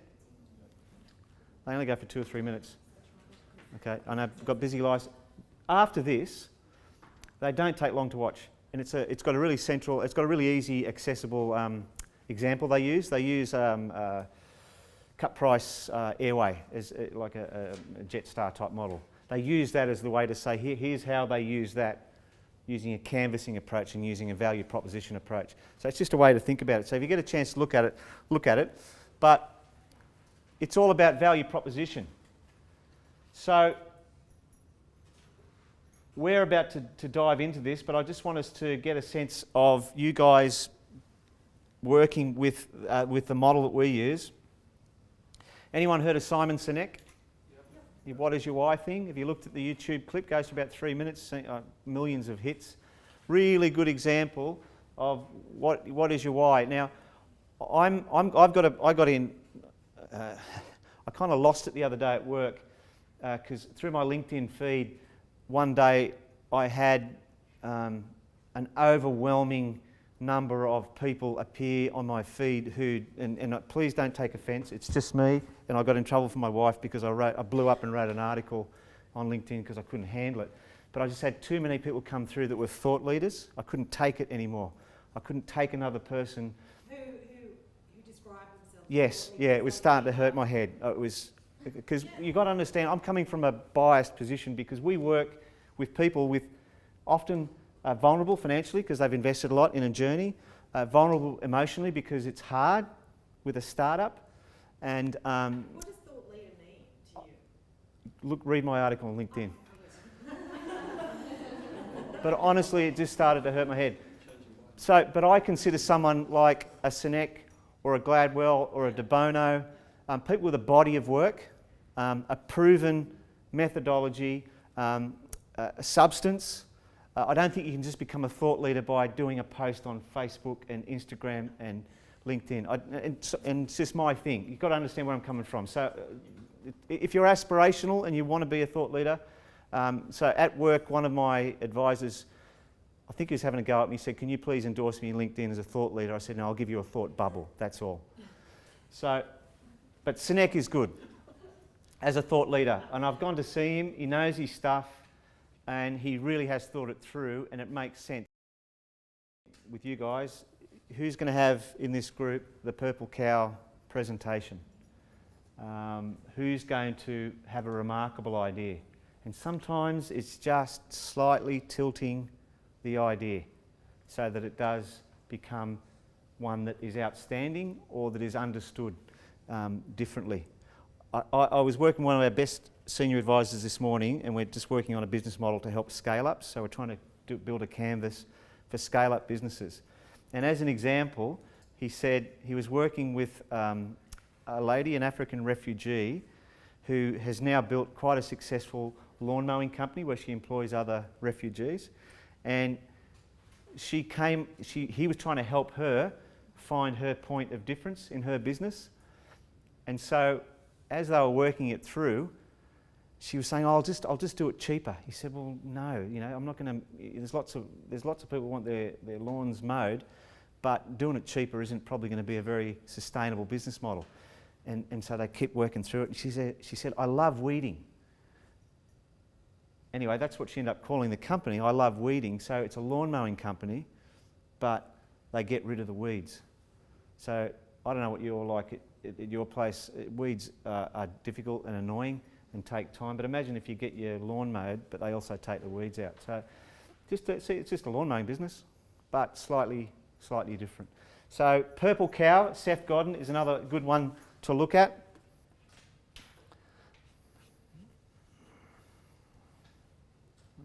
They only go for 2 or 3 minutes. Okay, I know I've got busy lives. After this, they don't take long to watch. And it's got a really easy, accessible example they use. They use Cut Price Airway as like a Jetstar type model. They use that as the way to say, here's how they use that, using a canvassing approach and using a value proposition approach. So it's just a way to think about it. So if you get a chance to look at it. But it's all about value proposition. So we're about to dive into this, but I just want us to get a sense of you guys working with the model that we use. Anyone heard of Simon Sinek? Yep. What is your why thing? If you looked at the YouTube clip, goes for about 3 minutes, millions of hits. Really good example of what is your why. Now, I kind of lost it the other day at work because through my LinkedIn feed, one day I had an overwhelming number of people appear on my feed and please don't take offence, it's just me, and I got in trouble from my wife because I blew up and wrote an article on LinkedIn because I couldn't handle it. But I just had too many people come through that were thought leaders. I couldn't take it anymore. I couldn't take another person. Who described themselves? Yes, yeah, it was starting to hurt my head. It was, because you've got to understand, I'm coming from a biased position because we work with people with often vulnerable financially because they've invested a lot in a journey, vulnerable emotionally because it's hard with a startup, and what does thought leader mean to you? read my article on LinkedIn. But honestly, it just started to hurt my head. So, but I consider someone like a Sinek or a Gladwell or a De Bono, people with a body of work, a proven methodology, a substance. I don't think you can just become a thought leader by doing a post on Facebook and Instagram and LinkedIn. And it's just my thing. You've got to understand where I'm coming from. So if you're aspirational and you want to be a thought leader, so at work, one of my advisors, I think he was having a go at me, he said, can you please endorse me in LinkedIn as a thought leader? I said, no, I'll give you a thought bubble, that's all. So, but Sinek is good as a thought leader. And I've gone to see him, he knows his stuff, and he really has thought it through, and it makes sense. With you guys, who's going to have in this group the Purple Cow presentation? Who's going to have a remarkable idea? And sometimes it's just slightly tilting the idea so that it does become one that is outstanding or that is understood differently. I was working with one of our best senior advisors this morning, and we're just working on a business model to help scale up. So we're trying to build a canvas for scale up businesses. And as an example, he said he was working with a lady, an African refugee, who has now built quite a successful lawn mowing company where she employs other refugees. And he was trying to help her find her point of difference in her business. And so as they were working it through, she was saying, oh, I'll just do it cheaper. He said, well, no, I'm not going to, there's lots of people who want their lawns mowed, but doing it cheaper isn't probably going to be a very sustainable business model. And so they kept working through it. And she said, I love weeding. Anyway, that's what she ended up calling the company, I Love Weeding. So it's a lawn mowing company, but they get rid of the weeds. So I don't know what you're like at your place. Weeds are difficult and annoying and take time, but imagine if you get your lawn mowed, but they also take the weeds out. So it's just a lawn mowing business, but slightly different. So Purple Cow, Seth Godin is another good one to look at.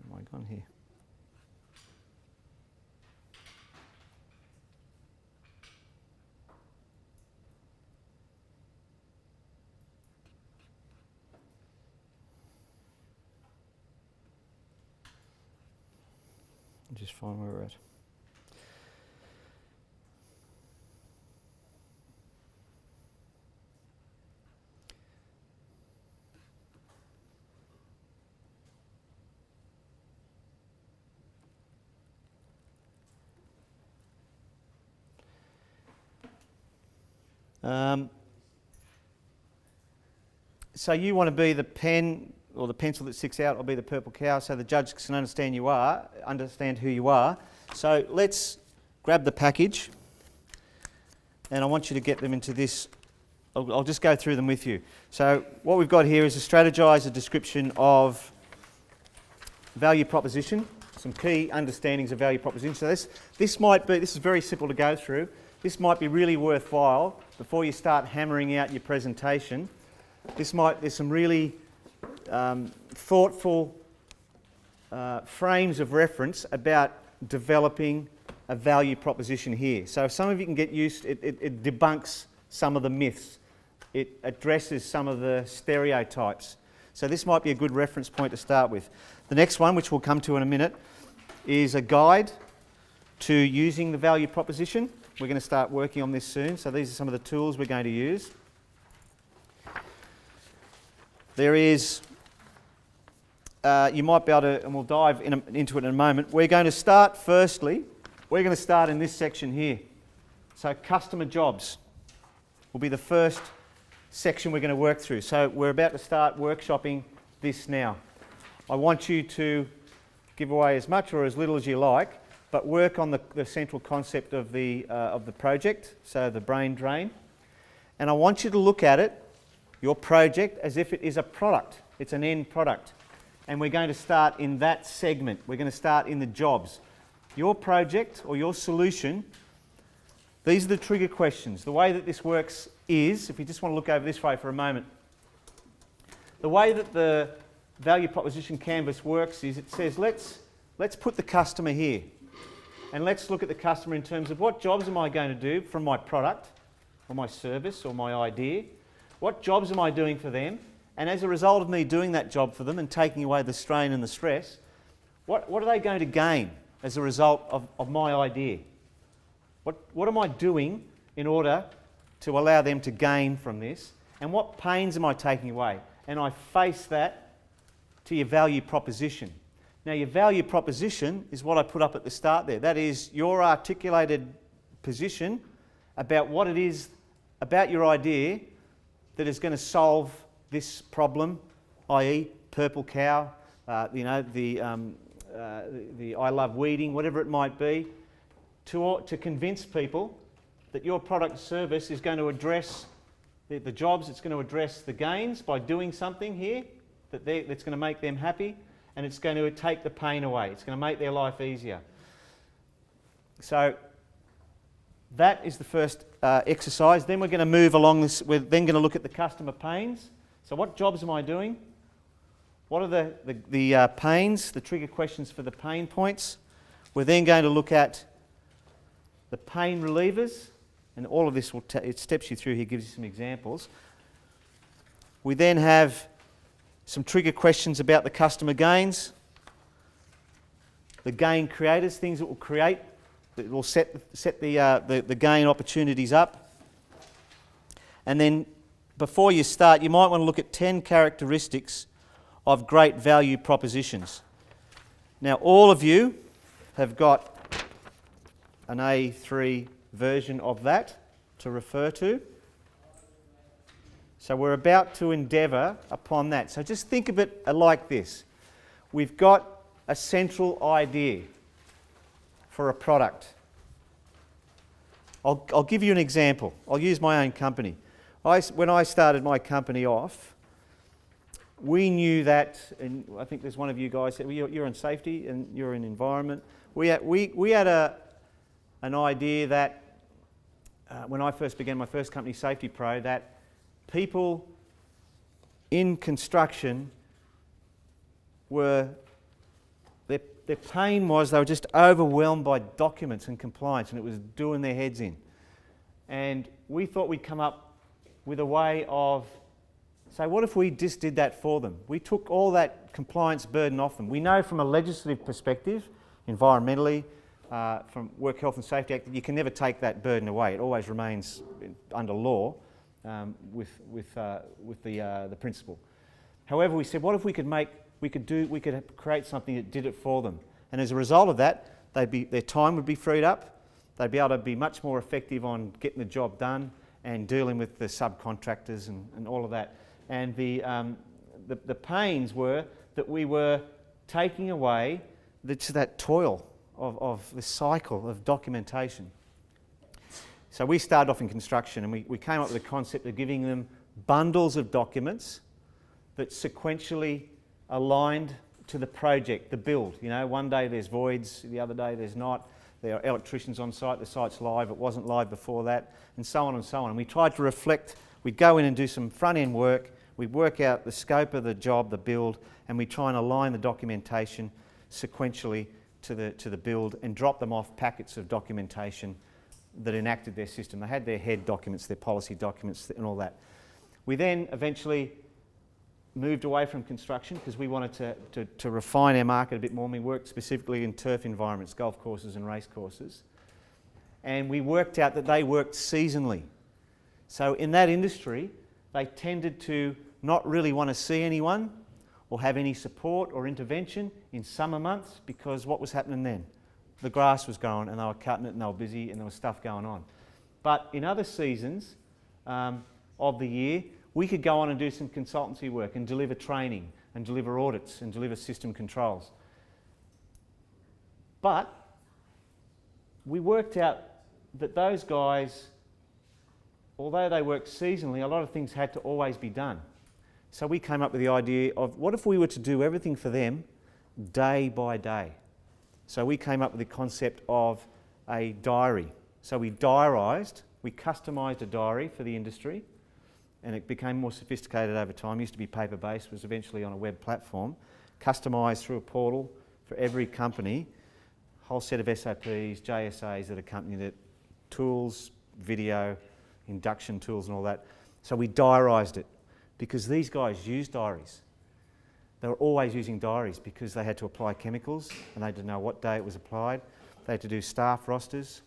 Where am I gone here? Just find where we're at. So you want to be the pen or the pencil that sticks out, or be the purple cow, so the judge can understand who you are. So let's grab the package, and I want you to get them into this. I'll just go through them with you. So what we've got here is a strategizer description of value proposition, some key understandings of value proposition. So this is very simple to go through. This might be really worthwhile before you start hammering out your presentation. There's some really thoughtful frames of reference about developing a value proposition here. So if some of you can get used, it debunks some of the myths. It addresses some of the stereotypes. So this might be a good reference point to start with. The next one, which we'll come to in a minute, is a guide to using the value proposition. We're going to start working on this soon. So these are some of the tools we're going to use. There is, you might be able to, and we'll dive into it in a moment. We're going to start in this section here. So customer jobs will be the first section we're going to work through. So we're about to start workshopping this now. I want you to give away as much or as little as you like, but work on the central concept of the project, so the brain drain. And I want you to look at it, your project, as if it is a product. It's an end product. And we're going to start in that segment. We're going to start in the jobs. Your project or your solution, these are the trigger questions. The way that this works is, if you just want to look over this way for a moment, the way that the value proposition canvas works is it says, let's put the customer here. And let's look at the customer in terms of what jobs am I going to do from my product or my service or my idea? What jobs am I doing for them? And as a result of me doing that job for them and taking away the strain and the stress, what are they going to gain as a result of my idea? What am I doing in order to allow them to gain from this? And what pains am I taking away? And I face that to your value proposition. Now, your value proposition is what I put up at the start there. That is your articulated position about what it is about your idea that is going to solve this problem, i.e. purple cow, the I love weeding, whatever it might be, to convince people that your product or service is going to address the jobs, it's going to address the gains by doing something here that's going to make them happy, and it's going to take the pain away. It's going to make their life easier. So that is the first exercise. Then we're going to move along this. We're then going to look at the customer pains. So what jobs am I doing? What are the pains, the trigger questions for the pain points? We're then going to look at the pain relievers, and all of this it steps you through here, gives you some examples. We then have some trigger questions about the customer gains, the gain creators, things that will create, that will set the gain opportunities up. And then before you start, you might want to look at 10 characteristics of great value propositions. Now, all of you have got an A3 version of that to refer to. So we're about to endeavour upon that. So just think of it like this. We've got a central idea for a product. I'll give you an example. I'll use my own company. When I started my company off, we knew that, and I think there's one of you guys, you're in safety and you're in environment. We had an idea that when I first began my first company, Safety Pro, that people in construction their pain was they were just overwhelmed by documents and compliance, and it was doing their heads in. And we thought we'd come up with a way of, say, what if we just did that for them? We took all that compliance burden off them. We know from a legislative perspective, environmentally, from Work Health and Safety Act, that you can never take that burden away. It always remains under law with the principle. However, we said, what if we could create something that did it for them? And as a result of that, their time would be freed up. They'd be able to be much more effective on getting the job done and dealing with the subcontractors and all of that. And the pains were that we were taking away that toil of the cycle of documentation. So we started off in construction, and we came up with the concept of giving them bundles of documents that sequentially aligned to the project, the build. You know, one day there's voids, the other day there's not. There are electricians on site, the site's live, it wasn't live before that, and so on and so on. And we tried to reflect, we'd go in and do some front-end work, we'd work out the scope of the job, the build, and we'd try and align the documentation sequentially to the build and drop them off packets of documentation that enacted their system. They had their head documents, their policy documents and all that. We then eventually moved away from construction because we wanted to refine our market a bit more. We worked specifically in turf environments, golf courses and race courses. And we worked out that they worked seasonally. So in that industry, they tended to not really want to see anyone or have any support or intervention in summer months, because what was happening then? The grass was growing and they were cutting it and they were busy and there was stuff going on. But in other seasons of the year, we could go on and do some consultancy work and deliver training and deliver audits and deliver system controls. But we worked out that those guys, although they worked seasonally, a lot of things had to always be done. So we came up with the idea of, what if we were to do everything for them day by day? So we came up with the concept of a diary. So we diarised, we customised a diary for the industry, and it became more sophisticated over time. It used to be paper-based, was eventually on a web platform, customised through a portal for every company, whole set of SOPs, JSAs that accompanied it, tools, video, induction tools and all that. So we diarised it because these guys use diaries. They were always using diaries because they had to apply chemicals and they had to know what day it was applied. They had to do staff rosters.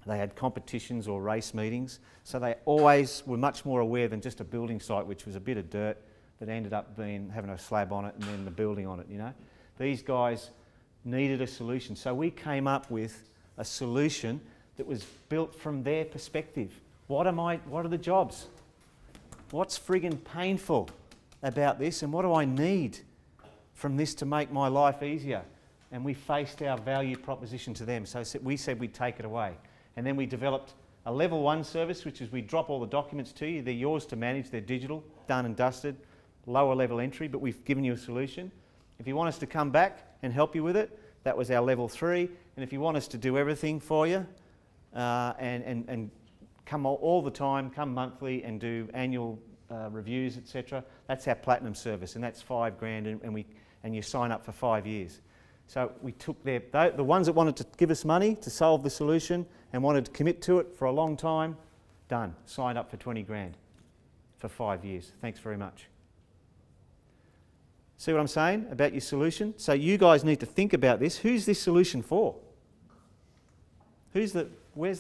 They had competitions or race meetings. So they always were much more aware than just a building site, which was a bit of dirt that ended up having a slab on it and then the building on it, you know. These guys needed a solution. So we came up with a solution that was built from their perspective. What are the jobs? What's friggin' painful about this, and what do I need from this to make my life easier? And we faced our value proposition to them. So we said we'd take it away. And then we developed a level 1 service, which is we drop all the documents to you. They're yours to manage. They're digital, done and dusted, lower level entry, but we've given you a solution. If you want us to come back and help you with it, that was our level 3. And if you want us to do everything for you and come all the time, come monthly and do annual reviews, etc., that's our platinum service, and that's $5,000, and you sign up for 5 years. So we took the ones that wanted to give us money to solve the solution and wanted to commit to it for a long time, done. Signed up for $20,000 for 5 years. Thanks very much. See what I'm saying about your solution? So you guys need to think about this. Who's this solution for? Where's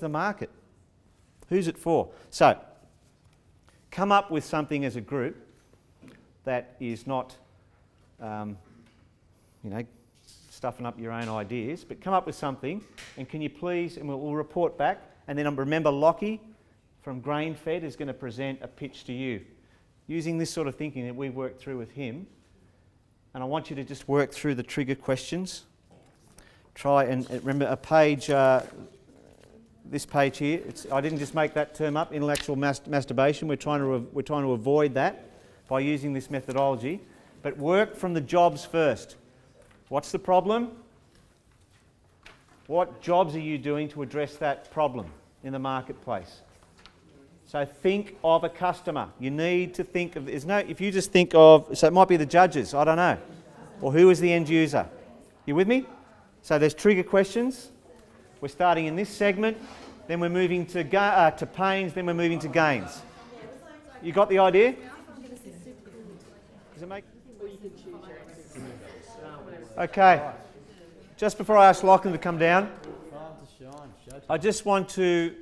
the market? Who's it for? So come up with something as a group that is not, stuffing up your own ideas, but come up with something, and can you please, and we'll report back, and then remember Lockie from Grain-Fed is going to present a pitch to you using this sort of thinking that we worked through with him. And I want you to just work through the trigger questions. Try and remember a page, this page here. I didn't just make that term up, intellectual masturbation. We're trying to avoid that by using this methodology. But work from the jobs first. What's the problem? What jobs are you doing to address that problem in the marketplace? So think of a customer. You need to think of, if you just think of, so it might be the judges, I don't know, or who is the end user. You with me? So there's trigger questions. We're starting in this segment, then we're moving to pains, then we're moving to gains. You got the idea? Does it make? Okay. Just before I ask Lachlan to come down, I just want to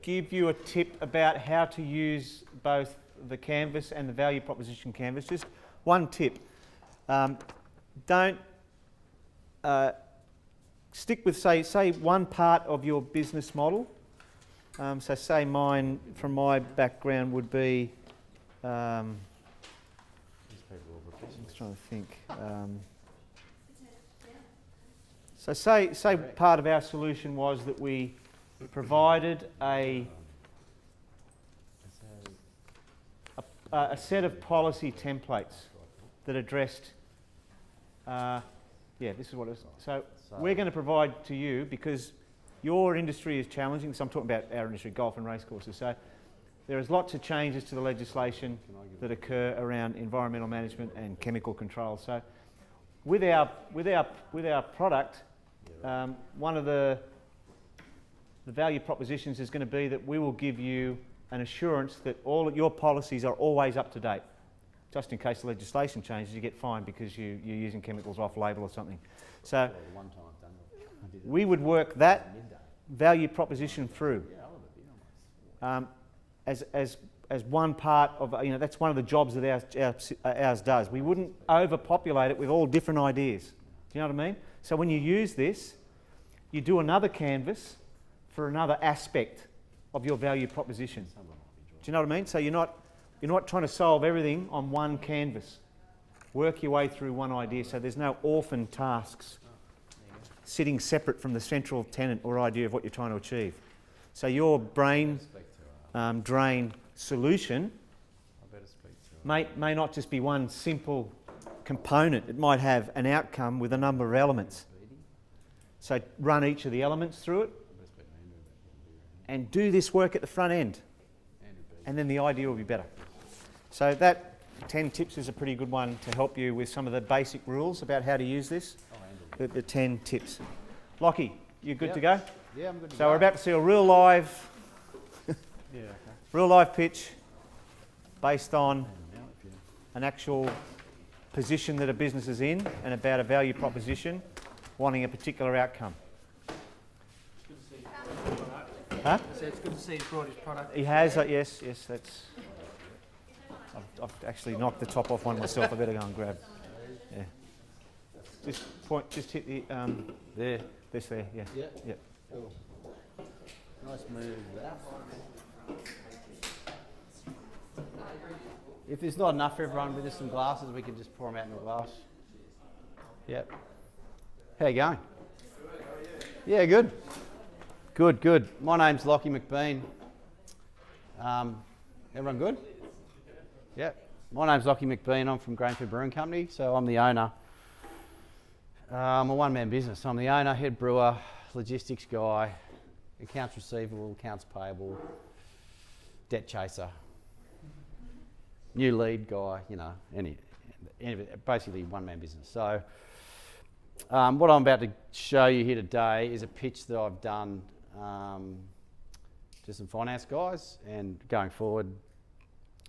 give you a tip about how to use both the canvas and the value proposition canvas. Just one tip. Don't stick with, say one part of your business model. So say mine, from my background, would be, I'm just trying to think. So say part of our solution was that we provided a set of policy templates that addressed, this is what it is. So we're going to provide to you, because your industry is challenging, so I'm talking about our industry, golf and racecourses. So there is lots of changes to the legislation that occur around environmental management and chemical control. So with our product, one of the value propositions is going to be that we will give you an assurance that all of your policies are always up to date. Just in case the legislation changes, you get fined because you're using chemicals off-label or something. So we would work that value proposition through as one part of, that's one of the jobs that ours does. We wouldn't overpopulate it with all different ideas. Do you know what I mean? So when you use this, you do another canvas for another aspect of your value proposition. Do you know what I mean? So you're not trying to solve everything on one canvas. Work your way through one idea, so there's no orphan tasks sitting separate from the central tenet or idea of what you're trying to achieve. So your brain drain solution may not just be one simple component. It might have an outcome with a number of elements. So run each of the elements through it and do this work at the front end, and then the idea will be better. So that 10 tips is a pretty good one to help you with some of the basic rules about how to use this. The 10 tips. Lockie, you good to go? Yeah, I'm good to go. So we're about to see a real live pitch based on an actual position that a business is in and about a value proposition wanting a particular outcome. Huh? So it's good to see he's brought his product. He has, yes, that's... I've actually knocked the top off one myself. I better go and grab. Yeah. Just hit the... there. This there, yeah. Yeah. Cool. Nice move that. If there's not enough for everyone with just some glasses, we can just pour them out in a glass. Yep. How you going? Yeah, good. Good. My name's Lockie McBean. Everyone good? Yeah. My name's Lockie McBean. I'm from Grainford Brewing Company, so I'm the owner. I'm a one-man business. I'm the owner, head brewer, logistics guy, accounts receivable, accounts payable, debt chaser, new lead guy, basically one-man business. So what I'm about to show you here today is a pitch that I've done to some finance guys, and going forward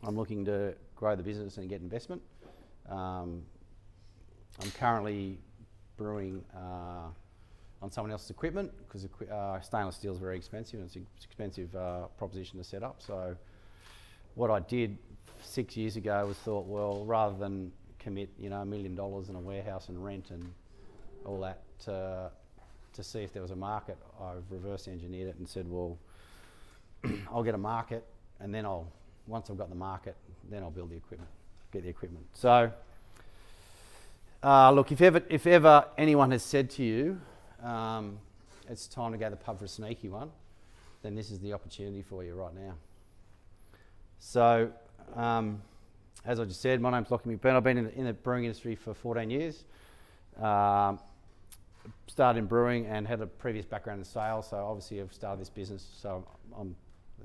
I'm looking to grow the business and get investment. I'm currently brewing on someone else's equipment because stainless steel is very expensive, and it's an expensive proposition to set up. So what I did 6 years ago was thought, well, rather than commit $1 million in a warehouse and rent and all that to see if there was a market, I've reverse engineered it and said, well, I'll get a market, and then once I've got the market, then I'll build the equipment, get the equipment. So look, if ever anyone has said to you, it's time to go to the pub for a sneaky one, then this is the opportunity for you right now. So, as I just said, my name's Lachie McBurn. I've been in the brewing industry for 14 years. Started in brewing and had a previous background in sales, so obviously I've started this business, so I'm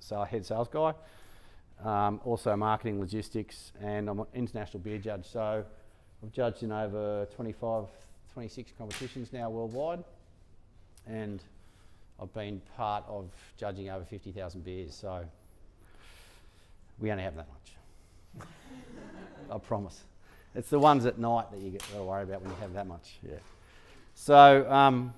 the head sales guy. Also marketing, logistics, and I'm an international beer judge. So I've judged in over 26 competitions now worldwide, and I've been part of judging over 50,000 beers, so we only have that much. I promise. It's the ones at night that you get to worry about when you have that much, yeah. So,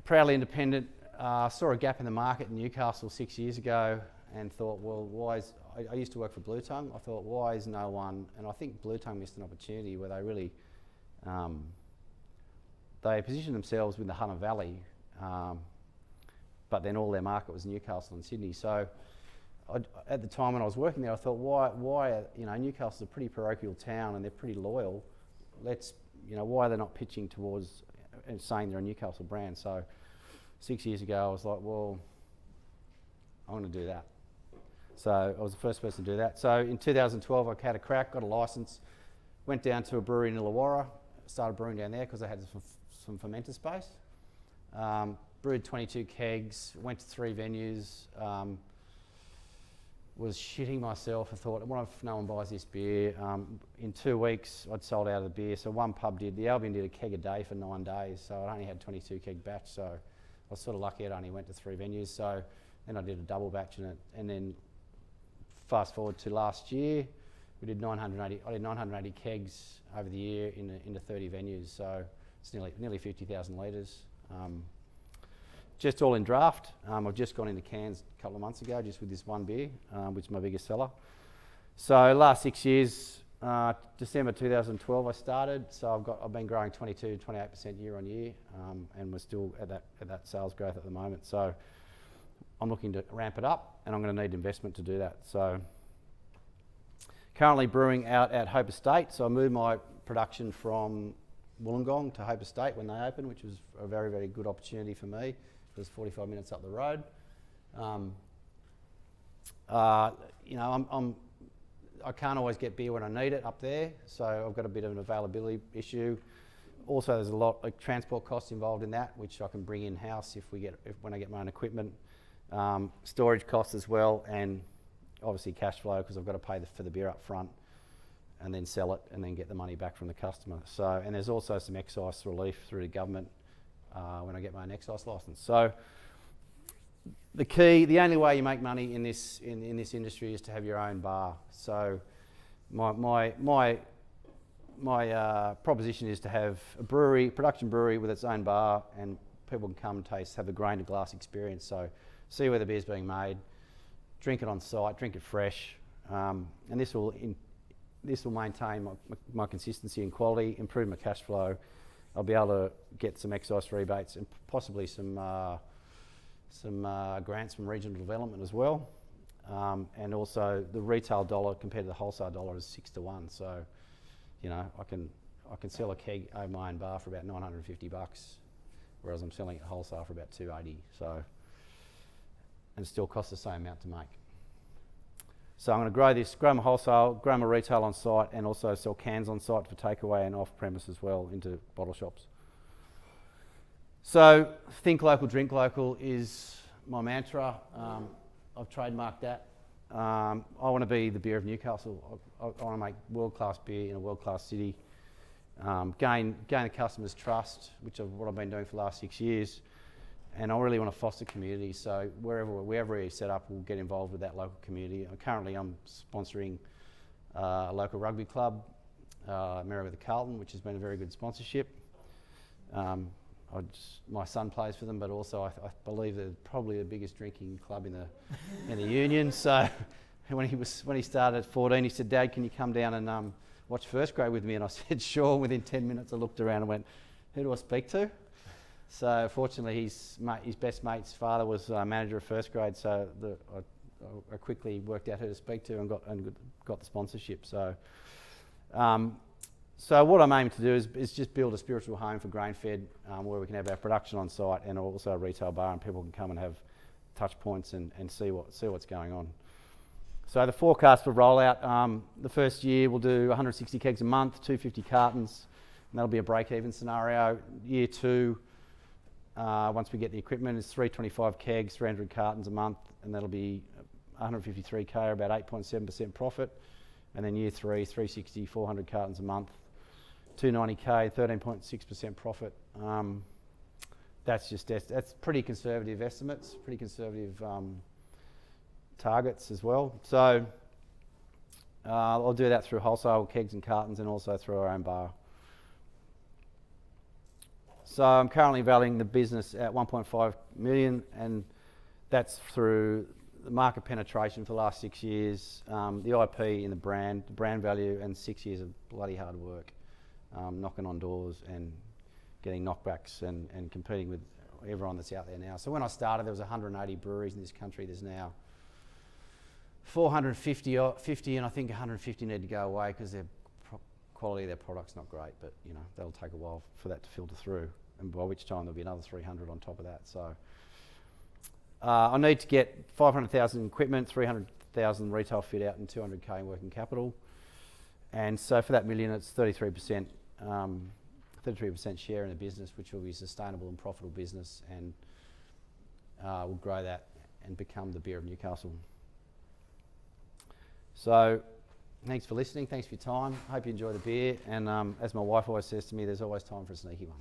proudly independent, saw a gap in the market in Newcastle 6 years ago and thought, well, I used to work for Blue Tongue. I thought, why is no one, and I think Blue Tongue missed an opportunity where they really, they positioned themselves with the Hunter Valley, but then all their market was Newcastle and Sydney. So at the time when I was working there, I thought, why, Newcastle's a pretty parochial town and they're pretty loyal. Why are they not pitching towards and saying they're a Newcastle brand? So 6 years ago, I was like, well, I want to do that. So I was the first person to do that. So in 2012, I had a crack, got a license, went down to a brewery in Illawarra, started brewing down there because I had some fermenter space. Brewed 22 kegs, went to 3 venues, was shitting myself. I thought, what if no one buys this beer? In 2 weeks, I'd sold out of the beer. So one pub did, the Albion did a keg a day for 9 days. So I only had 22 keg batch. So I was sort of lucky I only went to 3 venues. So then I did a double batch in it. And then fast forward to last year, I did 980 kegs over the year into 30 venues. So it's nearly 50,000 litres. Just all in draft. I've just gone into cans a couple of months ago, just with this one beer, which is my biggest seller. So last 6 years, December 2012 I started. So I've been growing 28% year on year, and we're still at that sales growth at the moment. So I'm looking to ramp it up, and I'm going to need investment to do that. So currently brewing out at Hope Estate. So I moved my production from Wollongong to Hope Estate when they opened, which was a very, very good opportunity for me. It was 45 minutes up the road. I can't always get beer when I need it up there, so I've got a bit of an availability issue. Also, there's a lot of transport costs involved in that, which I can bring in-house when I get my own equipment. Storage costs as well, and obviously cash flow, because I've got to pay for the beer up front and then sell it and then get the money back from the customer. So, and there's also some excise relief through the government when I get my own excise license. So the only way you make money in this industry is to have your own bar. So my proposition is to have a production brewery with its own bar, and people can come and taste, have a grain to glass experience. So see where the beer's being made, drink it on site, drink it fresh, and this will maintain my consistency and quality, improve my cash flow. I'll be able to get some excise rebates and possibly some grants from regional development as well. And also the retail dollar compared to the wholesale dollar is 6 to 1. So, I can sell a keg over my own bar for about $950, whereas I'm selling it wholesale for about $280. So, and it still costs the same amount to make. So I'm going to grow my wholesale, grow my retail on site, and also sell cans on site for takeaway and off premise as well into bottle shops. So think local, drink local is my mantra. I've trademarked that. I want to be the beer of Newcastle. I want to make world-class beer in a world-class city. Gain the customer's trust, which is what I've been doing for the last 6 years. And I really want to foster community, so wherever we set up, we'll get involved with that local community. Currently, I'm sponsoring a local rugby club, Merewether Carlton, which has been a very good sponsorship. My son plays for them, but also I believe they're probably the biggest drinking club in the union. So when he started at 14, he said, "Dad, can you come down and watch first grade with me?" And I said, "Sure." Within 10 minutes, I looked around and went, "Who do I speak to?" So fortunately, his best mate's father was manager of first grade, so I quickly worked out who to speak to and got the sponsorship. So So what I'm aiming to do is just build a spiritual home for Grain-Fed, where we can have our production on site and also a retail bar, and people can come and have touch points and see what's going on. So the forecast for rollout, the first year we'll do 160 kegs a month, 250 cartons, and that'll be a break-even scenario. Year 2, once we get the equipment, is 325 kegs, 300 cartons a month, and that'll be 153k, or about 8.7% profit. And then year 3, 360, 400 cartons a month, 290k, 13.6% profit. That's pretty conservative estimates, pretty conservative targets as well. So I'll do that through wholesale kegs and cartons, and also through our own bar. So I'm currently valuing the business at 1.5 million, and that's through the market penetration for the last 6 years, the IP in the brand value, and 6 years of bloody hard work, knocking on doors and getting knockbacks and competing with everyone that's out there now. So when I started, there was 180 breweries in this country. There's now 450, and I think 150 need to go away because their quality of their product's not great, but you know, that'll take a while for that to filter through, and by which time there'll be another 300 on top of that. So I need to get 500,000 equipment, 300,000 retail fit out, and 200k in working capital. And so for that million, it's 33% share in the business, which will be a sustainable and profitable business, and we'll grow that and become the beer of Newcastle. So thanks for listening, thanks for your time. Hope you enjoy the beer, and as my wife always says to me, there's always time for a sneaky one.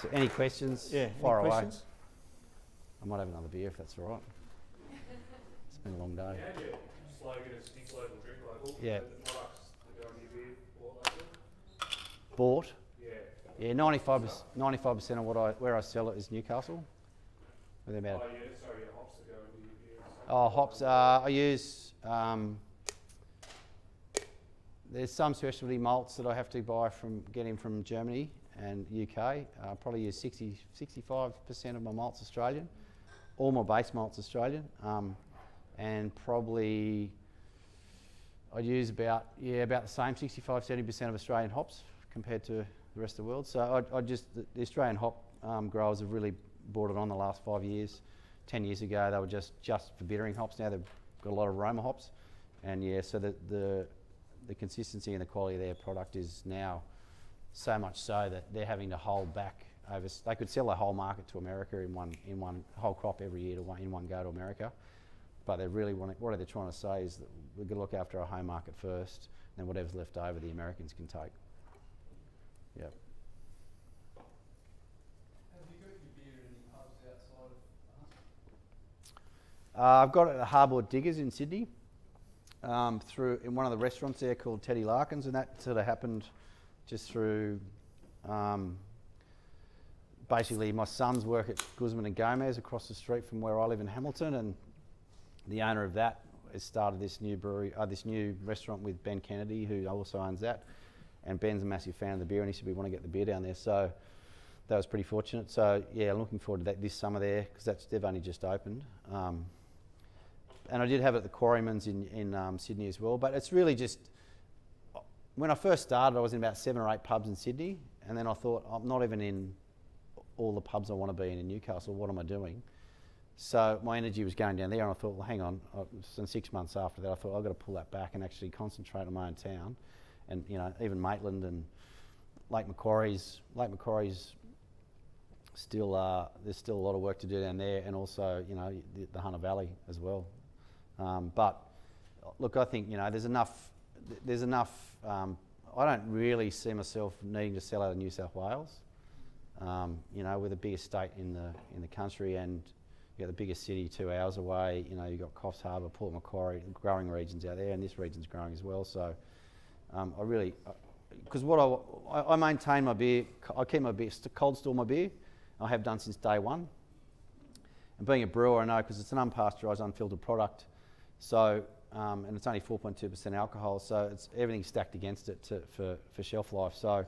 So any questions? Yeah, fire any away. questions? I might have another beer if that's all right. It's been a long day. Yeah, your slogan is think local, drink local. Yeah. The products that go in your beer, bought local. Bought. Yeah. Yeah, 95% of where I sell it is Newcastle. Within about Oh yeah, sorry, your hops that go into your beer. hops. I use. There's some specialty malts that I have to buy getting from Germany and UK. I probably use 65% of my malts Australian. All my base malts Australian, and probably I use about the same 65-70% of Australian hops compared to the rest of the world. So the Australian hop growers have really brought it on the last 5 years. 10 years ago, they were just for bittering hops. Now they've got a lot of aroma hops, and so the consistency and the quality of their product is now so much so that they're having to hold back over. They could sell the whole market to America in one whole crop every year in one go to America, but they really what they're trying to say is that we've got to look after our home market first, and then whatever's left over, the Americans can take. Yep. Have you got your beer in any pubs outside of Hunt? I've got it at Harbour Diggers in Sydney, through in one of the restaurants there called Teddy Larkins, and that sort of happened just through. Basically, my sons work at Guzman and Gomez across the street from where I live in Hamilton, and the owner of that has started this new brewery, this new restaurant with Ben Kennedy, who also owns that. And Ben's a massive fan of the beer, and he said we want to get the beer down there. So that was pretty fortunate. So yeah, I'm looking forward to that this summer there, because they've only just opened. And I did have it at the Quarryman's in Sydney as well. But it's really just, when I first started, I was in about 7 or 8 pubs in Sydney, and then I thought, I'm not even in all the pubs I want to be in Newcastle. What am I doing? So my energy was going down there, and I thought, well, hang on. And 6 months after that, I thought I've got to pull that back and actually concentrate on my own town. And even Maitland and Lake Macquarie's still there's still a lot of work to do down there, and also the Hunter Valley as well. But look, I think there's enough. I don't really see myself needing to sell out of New South Wales. We're the biggest state in the country, and you got the biggest city 2 hours away. You've got Coffs Harbour, Port Macquarie, growing regions out there, and this region's growing as well. So because I maintain my beer, I keep my beer, cold store my beer. I have done since day one. And being a brewer, I know, because it's an unpasteurised, unfiltered product. So and it's only 4.2% alcohol, so everything's stacked against it for shelf life. So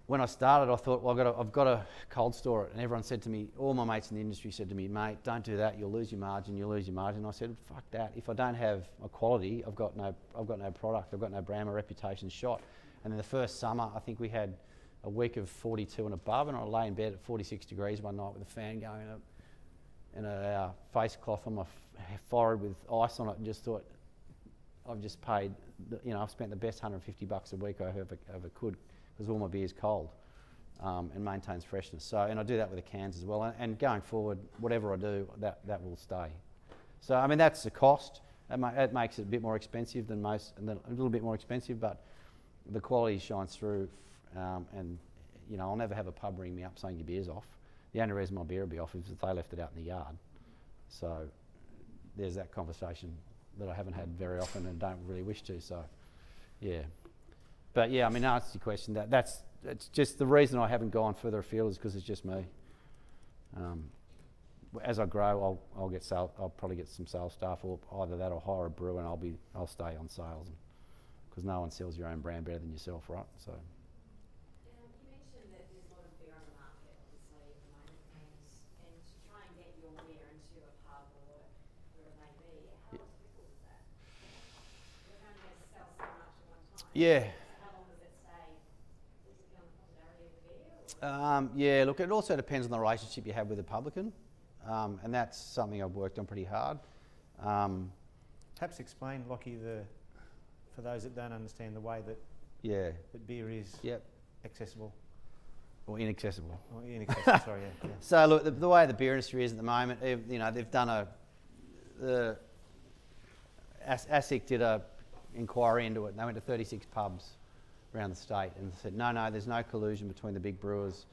when I started, I thought, well, I've got to cold store it. And everyone said to me, all my mates in the industry said to me, mate, don't do that. You'll lose your margin. I said, fuck that. If I don't have a quality, I've got no product. I've got no brand. My reputation's shot. And then the first summer, I think we had a week of 42 and above, and I lay in bed at 46 degrees one night with a fan going and a face cloth on my forehead with ice on it, and just thought, I've just paid, I've spent the best $150 a week I ever could, because all my beer's cold and maintains freshness. So, and I do that with the cans as well. And going forward, whatever I do, that will stay. So, I mean, that's the cost. It makes it a bit more expensive than most, and a little bit more expensive, but the quality shines through. And I'll never have a pub ring me up saying your beer's off. The only reason my beer will be off is if they left it out in the yard. So there's that conversation that I haven't had very often and don't really wish to. So, yeah. But yeah, I mean, to answer your question, it's just the reason I haven't gone further afield is because it's just me. As I grow, I'll probably get some sales staff, or either that or hire a brewer, and I'll stay on sales, because no one sells your own brand better than yourself, right? So. You mentioned that there's a lot of beer on the market, obviously, at the moment, and to try and get your beer into a pub or where it may be, how difficult is that? You're only going to sell so much at one time. Yeah. How long does it stay? Does it depend on the popularity of the beer? Yeah, look, it also depends on the relationship you have with the publican, and that's something I've worked on pretty hard. Perhaps explain, Lockie, for those that don't understand the way that that beer is accessible. Or inaccessible. Or inaccessible, sorry, yeah. So look, the way the beer industry is at the moment, they've done ASIC did a inquiry into it, and they went to 36 pubs around the state and said, no, there's no collusion between the big brewers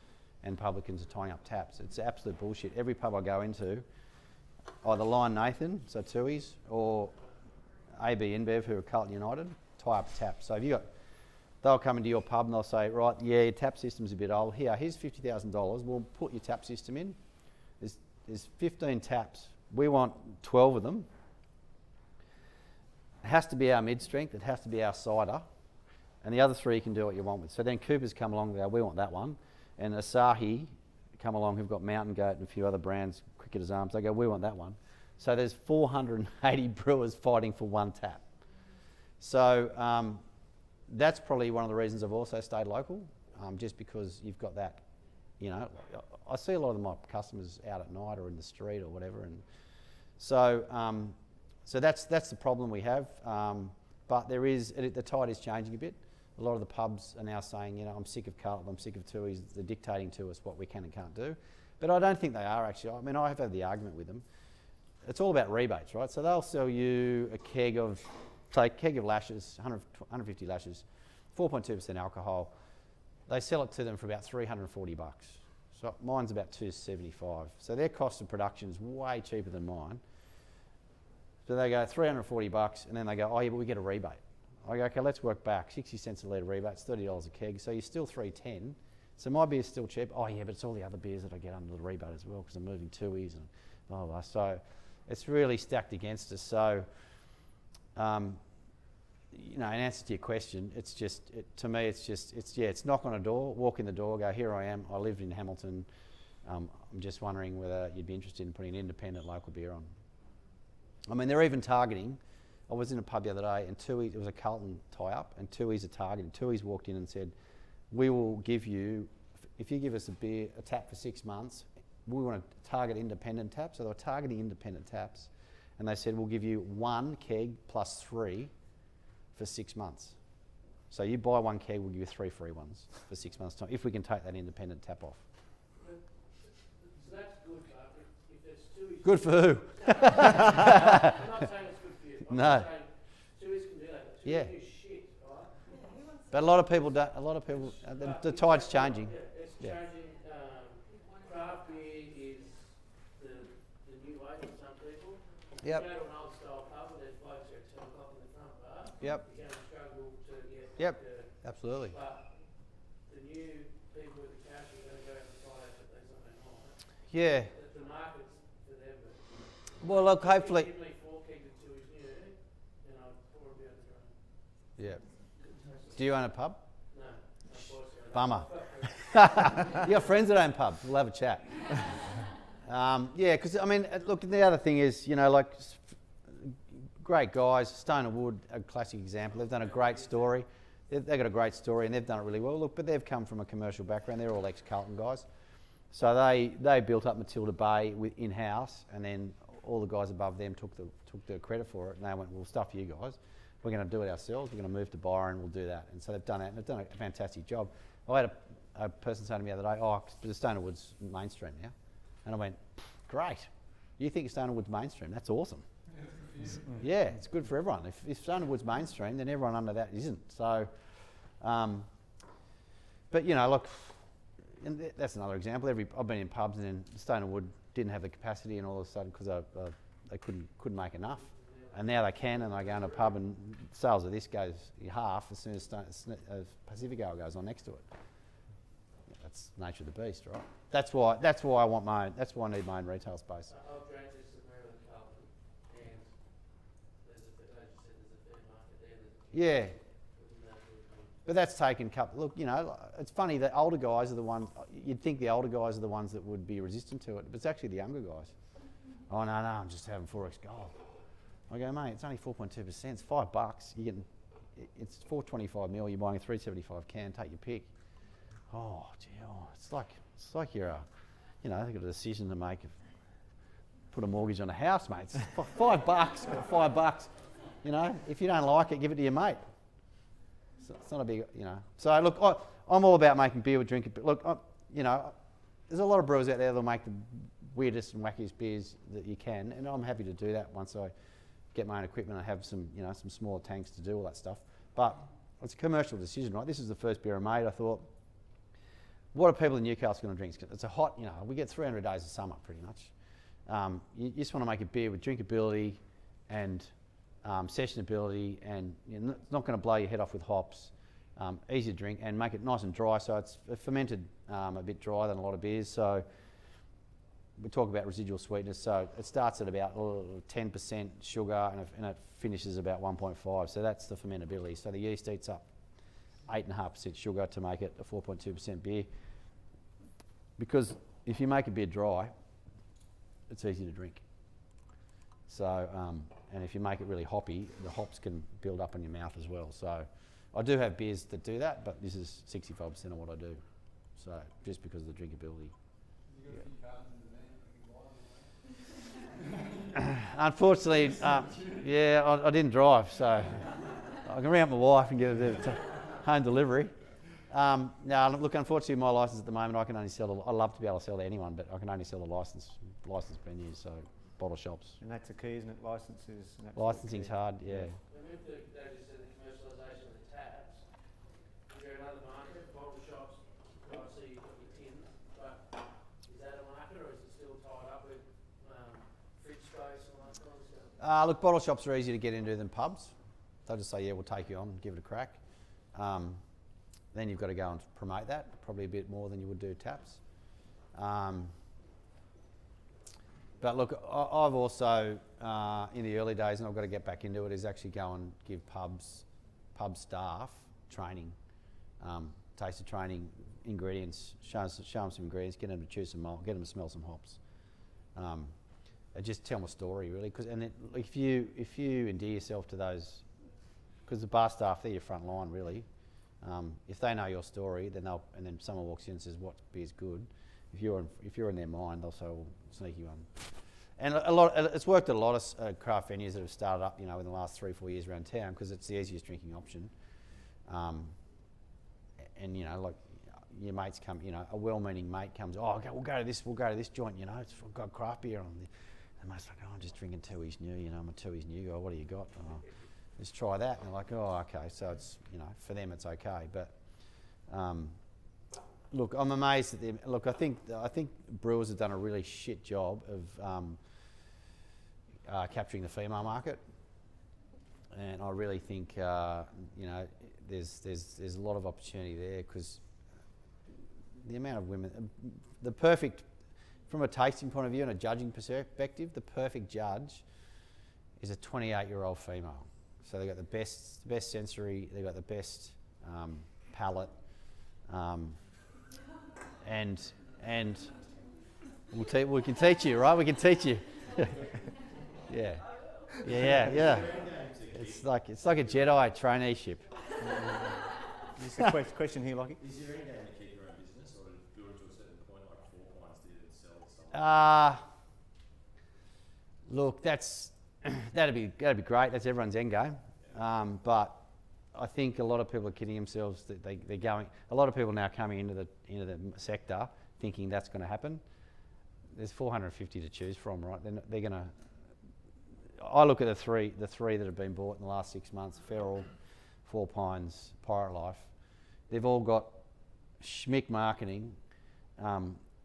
and publicans are tying up taps. It's absolute bullshit. Every pub I go into, either Lion Nathan, so Tui's, or AB InBev, who are Carlton United, tie up taps. So they'll come into your pub and they'll say, right, yeah, your tap system's a bit old. Here's $50,000. We'll put your tap system in. There's 15 taps. We want 12 of them. It has to be our mid-strength. It has to be our cider. And the other three you can do what you want with. So then Cooper's come along and go, we want that one. And Asahi come along, who've got Mountain Goat and a few other brands, Cricketer's Arms. They go, we want that one. So there's 480 brewers fighting for one tap. So that's probably one of the reasons I've also stayed local, just because you've got that, I see a lot of my customers out at night or in the street or whatever. And so that's the problem we have. But the tide is changing a bit. A lot of the pubs are now saying, I'm sick of Carlton, I'm sick of Tui's, they're dictating to us what we can and can't do. But I don't think they are actually. I mean, I have had the argument with them. It's all about rebates, right? So they'll sell you a keg of lashes, 150 lashes, 4.2% alcohol. They sell it to them for about $340. So mine's about $275. So their cost of production is way cheaper than mine. So they go $340, and then they go, oh yeah, but we get a rebate. I go, okay, let's work back. 60 cents a litre rebate, it's $30 a keg, so you're still $310. So my beer's still cheap. Oh yeah, but it's all the other beers that I get under the rebate as well, because I'm moving Tui's and blah, blah, blah. So it's really stacked against us. So, in answer to your question, it's just, to me, it's knock on a door, walk in the door, go, here I am, I live in Hamilton. I'm just wondering whether you'd be interested in putting an independent local beer on. I mean, they're even targeting. I was in a pub the other day, and it was a Carlton tie-up, and Tui's are targeting. Tui's walked in and said, we will give you, if you give us a tap for 6 months, we want to target independent taps. So they were targeting independent taps, and they said, we'll give you 1 keg plus 3 for 6 months. So you buy 1 keg, we'll give you 3 free ones for 6 months' time, if we can take that independent tap off. So that's good, but if there's Tui's... Good for who? I'm not saying it's good for you. I'm No. saying Tui's can do that. Tui's Yeah. do shit, right? But a lot of people don't. The tide's changing. Yeah, it's Yeah. changing. Craft beer is the new way for some people. Yep. You go to an old style pub where there's blokes at 10 o'clock in the front bar. Yep. You're going to struggle to get... Yep. Absolutely. But the new people with the cash are going to go out and try out things on their home. Yeah. The market's for them, but... Well, look, hopefully. Give me 4 kegs of Tui's new, and I'll pour a beer on the drum. Yeah. Do you own a pub? No, unfortunately. Bummer. You got friends that own pubs? We'll have a chat. Yeah, because I mean, look, the other thing is, you know, like great guys. Stone and Wood, a classic example. They've done a great story. They've got a great story and they've done it really well. Look, but they've come from a commercial background. They're all ex-Carlton guys. So they built up Matilda Bay in-house, and then all the guys above them took the credit for it, and they went, well, stuff you guys. We're going to do it ourselves. We're going to move to Byron. We'll do that. And so they've done it, and they've done a fantastic job. I had a person say to me the other day, oh, the Stone and Wood's mainstream now. And I went, great. You think Stone and Wood's mainstream? That's awesome. Yeah, it's good for everyone. If Stone and Wood's mainstream, then everyone under that isn't. So, but you know, look, and that's another example. I've been in pubs and then Stone and Wood didn't have the capacity, and all of a sudden, because they couldn't make enough, and now they can, and they go into a pub and sales of this goes half as soon as Pacifico goes on next to it. That's the nature of the beast, right? That's why I need my own retail space. I've drank this at Maryland Carlton, and there's a fair market there. Yeah. But that's taken look, you know, it's funny that older guys are the ones, you'd think the older guys are the ones that would be resistant to it, but it's actually the younger guys. Oh, no, I'm just having 4X Gold. I go, mate, it's only 4.2%, it's $5. You're getting, it's 425 mil, you're buying a 375 can, take your pick. Oh, gee, it's like you're you know, they've got a decision to make, put a mortgage on a house, mate. It's $5, $5. You know, if you don't like it, give it to your mate. It's not a big, you know. So look, I'm all about making beer with drinkable. Look, you know, there's a lot of brewers out there that'll make the weirdest and wackiest beers that you can, and I'm happy to do that once I get my own equipment and have some, you know, some smaller tanks to do all that stuff. But it's a commercial decision, right? This is the first beer I made. I thought, what are people in Newcastle going to drink? It's a hot, you know, we get 300 days of summer pretty much. You just want to make a beer with drinkability and sessionability, and you know, it's not going to blow your head off with hops, easy to drink, and make it nice and dry. So it's fermented a bit drier than a lot of beers. So we talk about residual sweetness. So it starts at about 10% sugar and it finishes about 1.5. So that's the fermentability. So the yeast eats up 8.5% sugar to make it a 4.2% beer. Because if you make a beer dry, it's easy to drink. So, and if you make it really hoppy, the hops can build up in your mouth as well. So I do have beers that do that, but this is 65% of what I do. So just because of the drinkability. You got a few cartons in the van, Unfortunately, yeah, I didn't drive, so I can ring up my wife and get a bit of home delivery. No, look, unfortunately, my license at the moment, I can only sell. I love to be able to sell to anyone, but I can only sell the licensed venues, so bottle shops. And that's the key, isn't it? Licenses. Licensing's hard, yeah. And with the, as you said, the commercialisation of the taps, is there another market? Bottle shops, obviously you've got your tins, but is that a market or is it still tied up with fridge space and all that kind of stuff? Look, bottle shops are easier to get into than pubs. They'll just say, yeah, we'll take you on and give it a crack. Then you've got to go and promote that, probably a bit more than you would do taps. But look, I've also, in the early days, and I've got to get back into it, is actually go and give pub staff training, taster training, ingredients, show them some ingredients, get them to chew some malt, get them to smell some hops. And just tell them a story, really. And then if you endear yourself to those, because the bar staff, they're your front line, really. If they know your story, then and then someone walks in and says, "What beer's good?" If you're in their mind, they'll say, "Well, sneaky one." And it's worked at a lot of craft venues that have started up, you know, in the last 3-4 years around town, because it's the easiest drinking option. And you know, like your mates come, you know, a well-meaning mate comes, "Oh, okay, we'll go to this joint, you know, it's got craft beer on." The mate's like, "Oh, I'm just drinking Tooheys New, you know, I'm a Tooheys New guy. What do you got?" Oh, let's try that. And they're like, "Oh, okay." So it's, you know, for them it's okay. But look, I'm amazed at them. Look, I think brewers have done a really shit job of capturing the female market, and I really think you know, there's a lot of opportunity there, because the amount of women, the perfect, from a tasting point of view and a judging perspective, the perfect judge is a 28-year-old female. So they've got the best sensory, they've got the best palate, and we can teach you, right? We can teach you. Yeah. It's like a Jedi traineeship. Is the question here, Lockie? Is your end game to keep your own business, or to build it to a certain point like 4 Pints did and sell something? Look, that'd be great. That's everyone's end game. But I think a lot of people are kidding themselves that they're going. A lot of people now coming into the sector thinking that's going to happen. There's 450 to choose from, right? They're going to. I look at the three that have been bought in the last 6 months: Feral, 4 Pines, Pirate Life. They've all got schmick marketing.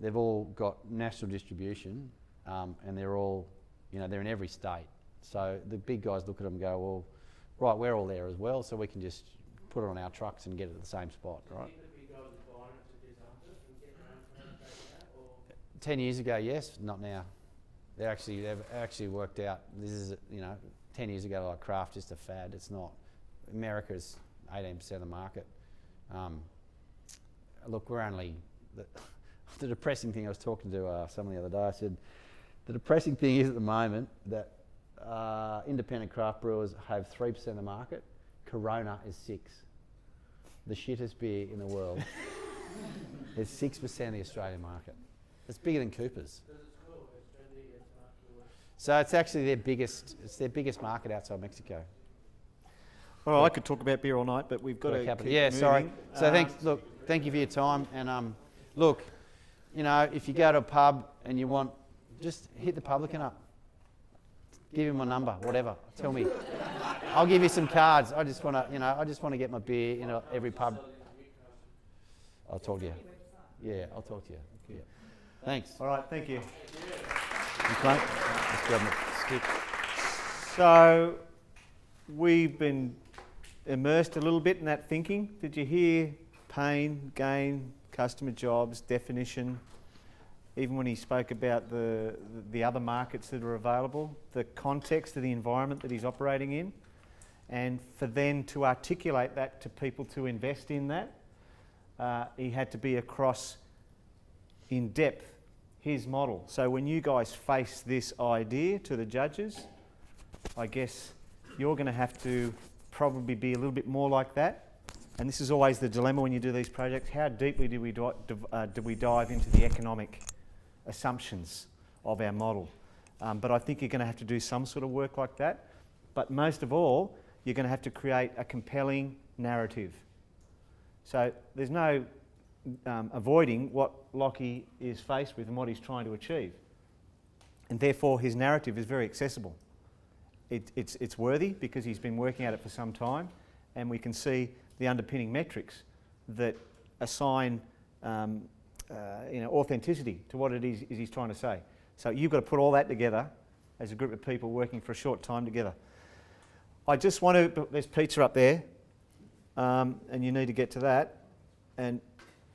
They've all got national distribution, and they're all, they're in every state. So the big guys look at them and go, well, right, we're all there as well, so we can just put it on our trucks and get it at the same spot, right? Do you think the big guys are buying it to disrupt it and get their own product out of that, or? 10 years ago, yes, not now. They've actually worked out, this is, 10 years ago, like craft, just a fad. It's not. America's 18% of the market. Look, we're only, the depressing thing, I was talking to someone the other day, I said, the depressing thing is at the moment that independent craft brewers have 3% of the market. Corona is 6%. The shittest beer in the world is 6% of the Australian market. It's bigger than Cooper's. Because it's cool, it's trendy, it's marketable. So it's actually their biggest market outside Mexico. Well, I could talk about beer all night, but we've got to keep moving. Sorry. So thank you for your time. And look, if you go to a pub and you want, just hit the publican up. Give him my number, whatever. Tell me. I'll give you some cards. I just want to get my beer in every pub. I'll talk to you. Yeah, I'll talk to you. Yeah. Thanks. All right, thank you. Thanks, mate. Let's grab my stick. So we've been immersed a little bit in that thinking. Did you hear pain, gain, customer jobs, definition? Even when he spoke about the other markets that are available, the context of the environment that he's operating in, and for then to articulate that to people to invest in that, he had to be across in depth his model. So when you guys face this idea to the judges, I guess you're going to have to probably be a little bit more like that. And this is always the dilemma when you do these projects. How deeply do we dive into the economic assumptions of our model? But I think you're going to have to do some sort of work like that. But most of all, you're going to have to create a compelling narrative. So there's no avoiding what Lockie is faced with and what he's trying to achieve. And therefore his narrative is very accessible. It's worthy because he's been working at it for some time, and we can see the underpinning metrics that assign authenticity to what it is he's trying to say. So you've got to put all that together as a group of people working for a short time together. I just want to, there's pizza up there, and you need to get to that. And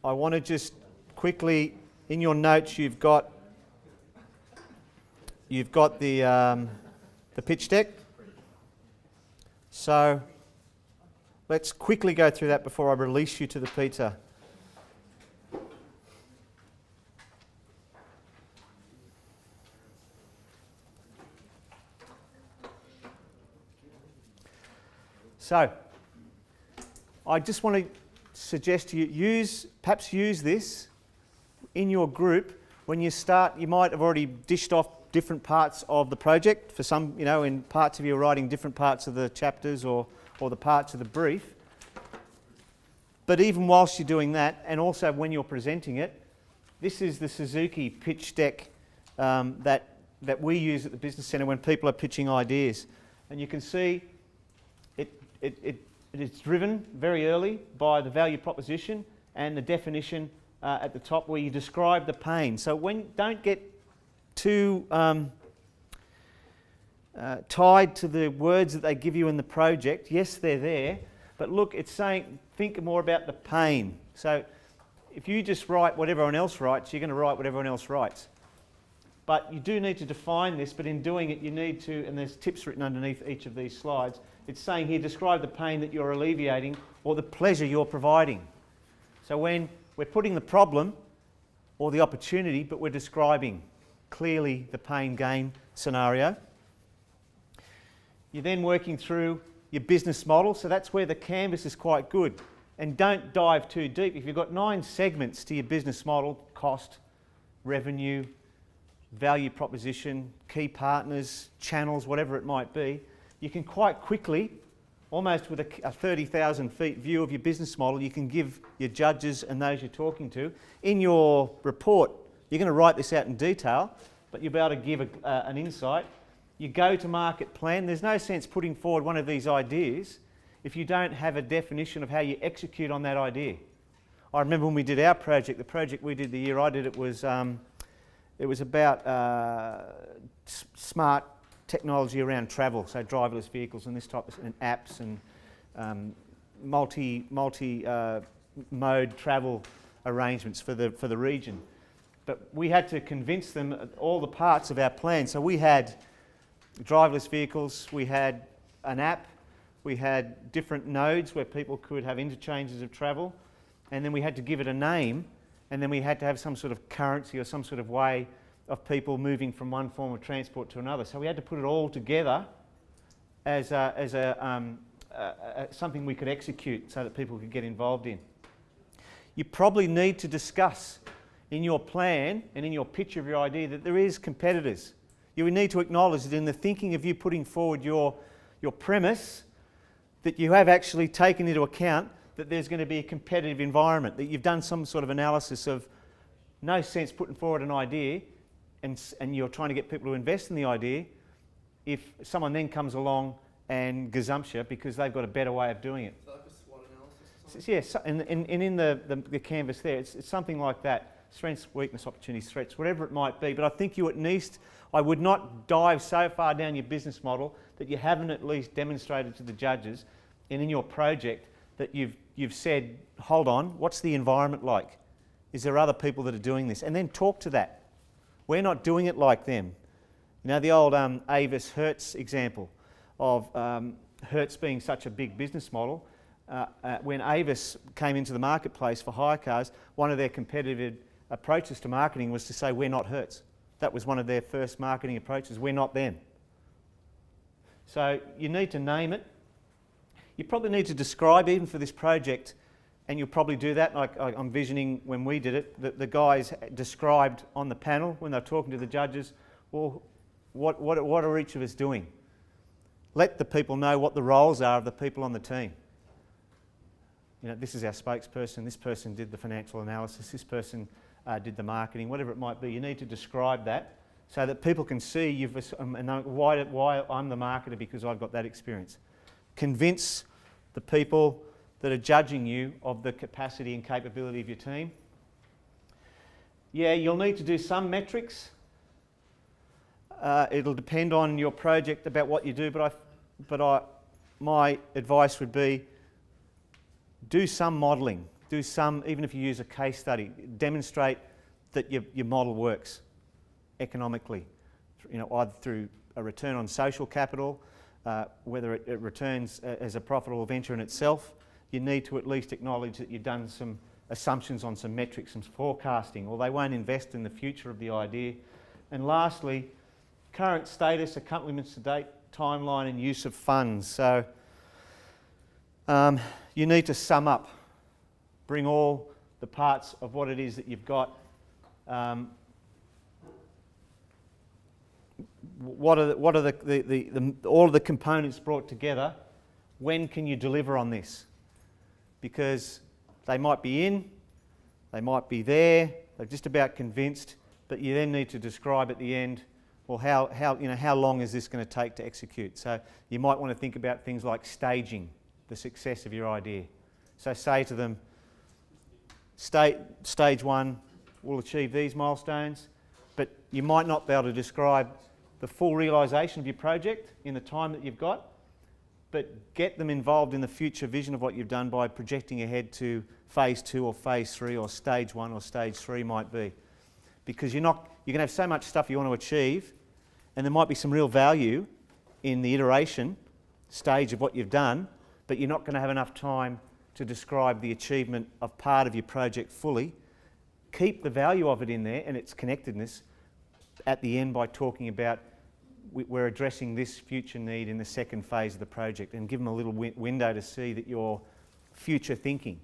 I want to just quickly, in your notes, you've got the pitch deck. So let's quickly go through that before I release you to the pizza. So I just want to suggest to you, perhaps use this in your group. When you start, you might have already dished off different parts of the project. For some, in parts of you are writing different parts of the chapters or the parts of the brief. But even whilst you're doing that, and also when you're presenting it, this is the Suzuki pitch deck that we use at the Business Centre when people are pitching ideas. And you can see it is driven very early by the value proposition and the definition at the top where you describe the pain. So don't get too tied to the words that they give you in the project. Yes, they're there, but look, it's saying think more about the pain. So if you just write what everyone else writes, you're going to write what everyone else writes. But you do need to define this, but in doing it you need to, and there's tips written underneath each of these slides, it's saying here describe the pain that you're alleviating or the pleasure you're providing. So when we're putting the problem or the opportunity, but we're describing clearly the pain gain scenario. You're then working through your business model, so that's where the canvas is quite good. And don't dive too deep. If you've got 9 segments to your business model, cost, revenue, value proposition, key partners, channels, whatever it might be, you can quite quickly, almost with a 30,000 feet view of your business model, you can give your judges and those you're talking to, in your report, you're going to write this out in detail, but you'll be able to give an insight. Your go-to-market plan, there's no sense putting forward one of these ideas if you don't have a definition of how you execute on that idea. I remember when we did our project, the project we did the year I did it was about smart technology around travel, so driverless vehicles and this type of, and apps and multi-mode travel arrangements for the region. But we had to convince them all the parts of our plan. So we had driverless vehicles, we had an app, we had different nodes where people could have interchanges of travel, and then we had to give it a name, and then we had to have some sort of currency or some sort of way of people moving from one form of transport to another. So we had to put it all together as something we could execute so that people could get involved in. You probably need to discuss in your plan and in your picture of your idea that there is competitors. You would need to acknowledge that in the thinking of you putting forward your premise, that you have actually taken into account that there's going to be a competitive environment, that you've done some sort of analysis of no sense putting forward an idea and you're trying to get people to invest in the idea if someone then comes along and gazumps you because they've got a better way of doing it. So like a SWOT analysis or something? Yes, and in the canvas there, it's something like that. Strengths, weakness, opportunities, threats, whatever it might be. But I think you at least, I would not dive so far down your business model that you haven't at least demonstrated to the judges and in your project that you've said, hold on, what's the environment like? Is there other people that are doing this? And then talk to that. We're not doing it like them. You know, the old Avis Hertz example of Hertz being such a big business model. When Avis came into the marketplace for hire cars, one of their competitive approaches to marketing was to say, we're not Hertz. That was one of their first marketing approaches. We're not them. So you need to name it. You probably need to describe, even for this project, and you'll probably do that. Like I'm visioning when we did it, the guys described on the panel when they were talking to the judges, well, what are each of us doing? Let the people know what the roles are of the people on the team. You know, this is our spokesperson, this person did the financial analysis, this person did the marketing, whatever it might be. You need to describe that so that people can see and know why I'm the marketer, because I've got that experience. Convince the people that are judging you of the capacity and capability of your team. Yeah, you'll need to do some metrics. It'll depend on your project about what you do, my advice would be do some modelling. Do some, even if you use a case study, demonstrate that your model works economically. You know, either through a return on social capital, whether it returns as a profitable venture in itself. You need to at least acknowledge that you've done some assumptions on some metrics, some forecasting, or they won't invest in the future of the idea. And lastly, current status, accomplishments to date, timeline and use of funds. So you need to sum up, bring all the parts of what it is that you've got. What are all of the components brought together? When can you deliver on this? Because they might be in, they might be there, they're just about convinced, but you then need to describe at the end, well, how long is this going to take to execute? So you might want to think about things like staging the success of your idea. So say to them, stage 1 will achieve these milestones, but you might not be able to describe the full realisation of your project in the time that you've got, but get them involved in the future vision of what you've done by projecting ahead to phase 2 or phase 3 or stage 1 or stage 3 might be. Because you're going to have so much stuff you want to achieve, and there might be some real value in the iteration stage of what you've done, but you're not going to have enough time to describe the achievement of part of your project fully. keep the value of it in there and its connectedness at the end by talking about we're addressing this future need in the second phase of the project, and give them a little window to see that you're future thinking,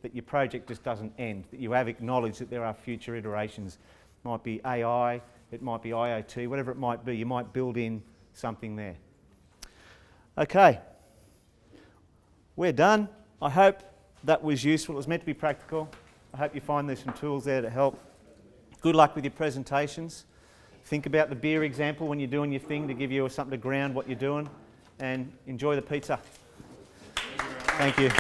that your project just doesn't end, that you have acknowledged that there are future iterations. It might be AI, it might be IoT, whatever it might be, you might build in something there. Okay, we're done. I hope that was useful. It was meant to be practical. I hope you find there's some tools there to help. Good luck with your presentations. Think about the beer example when you're doing your thing to give you something to ground what you're doing, and enjoy the pizza. Thank you.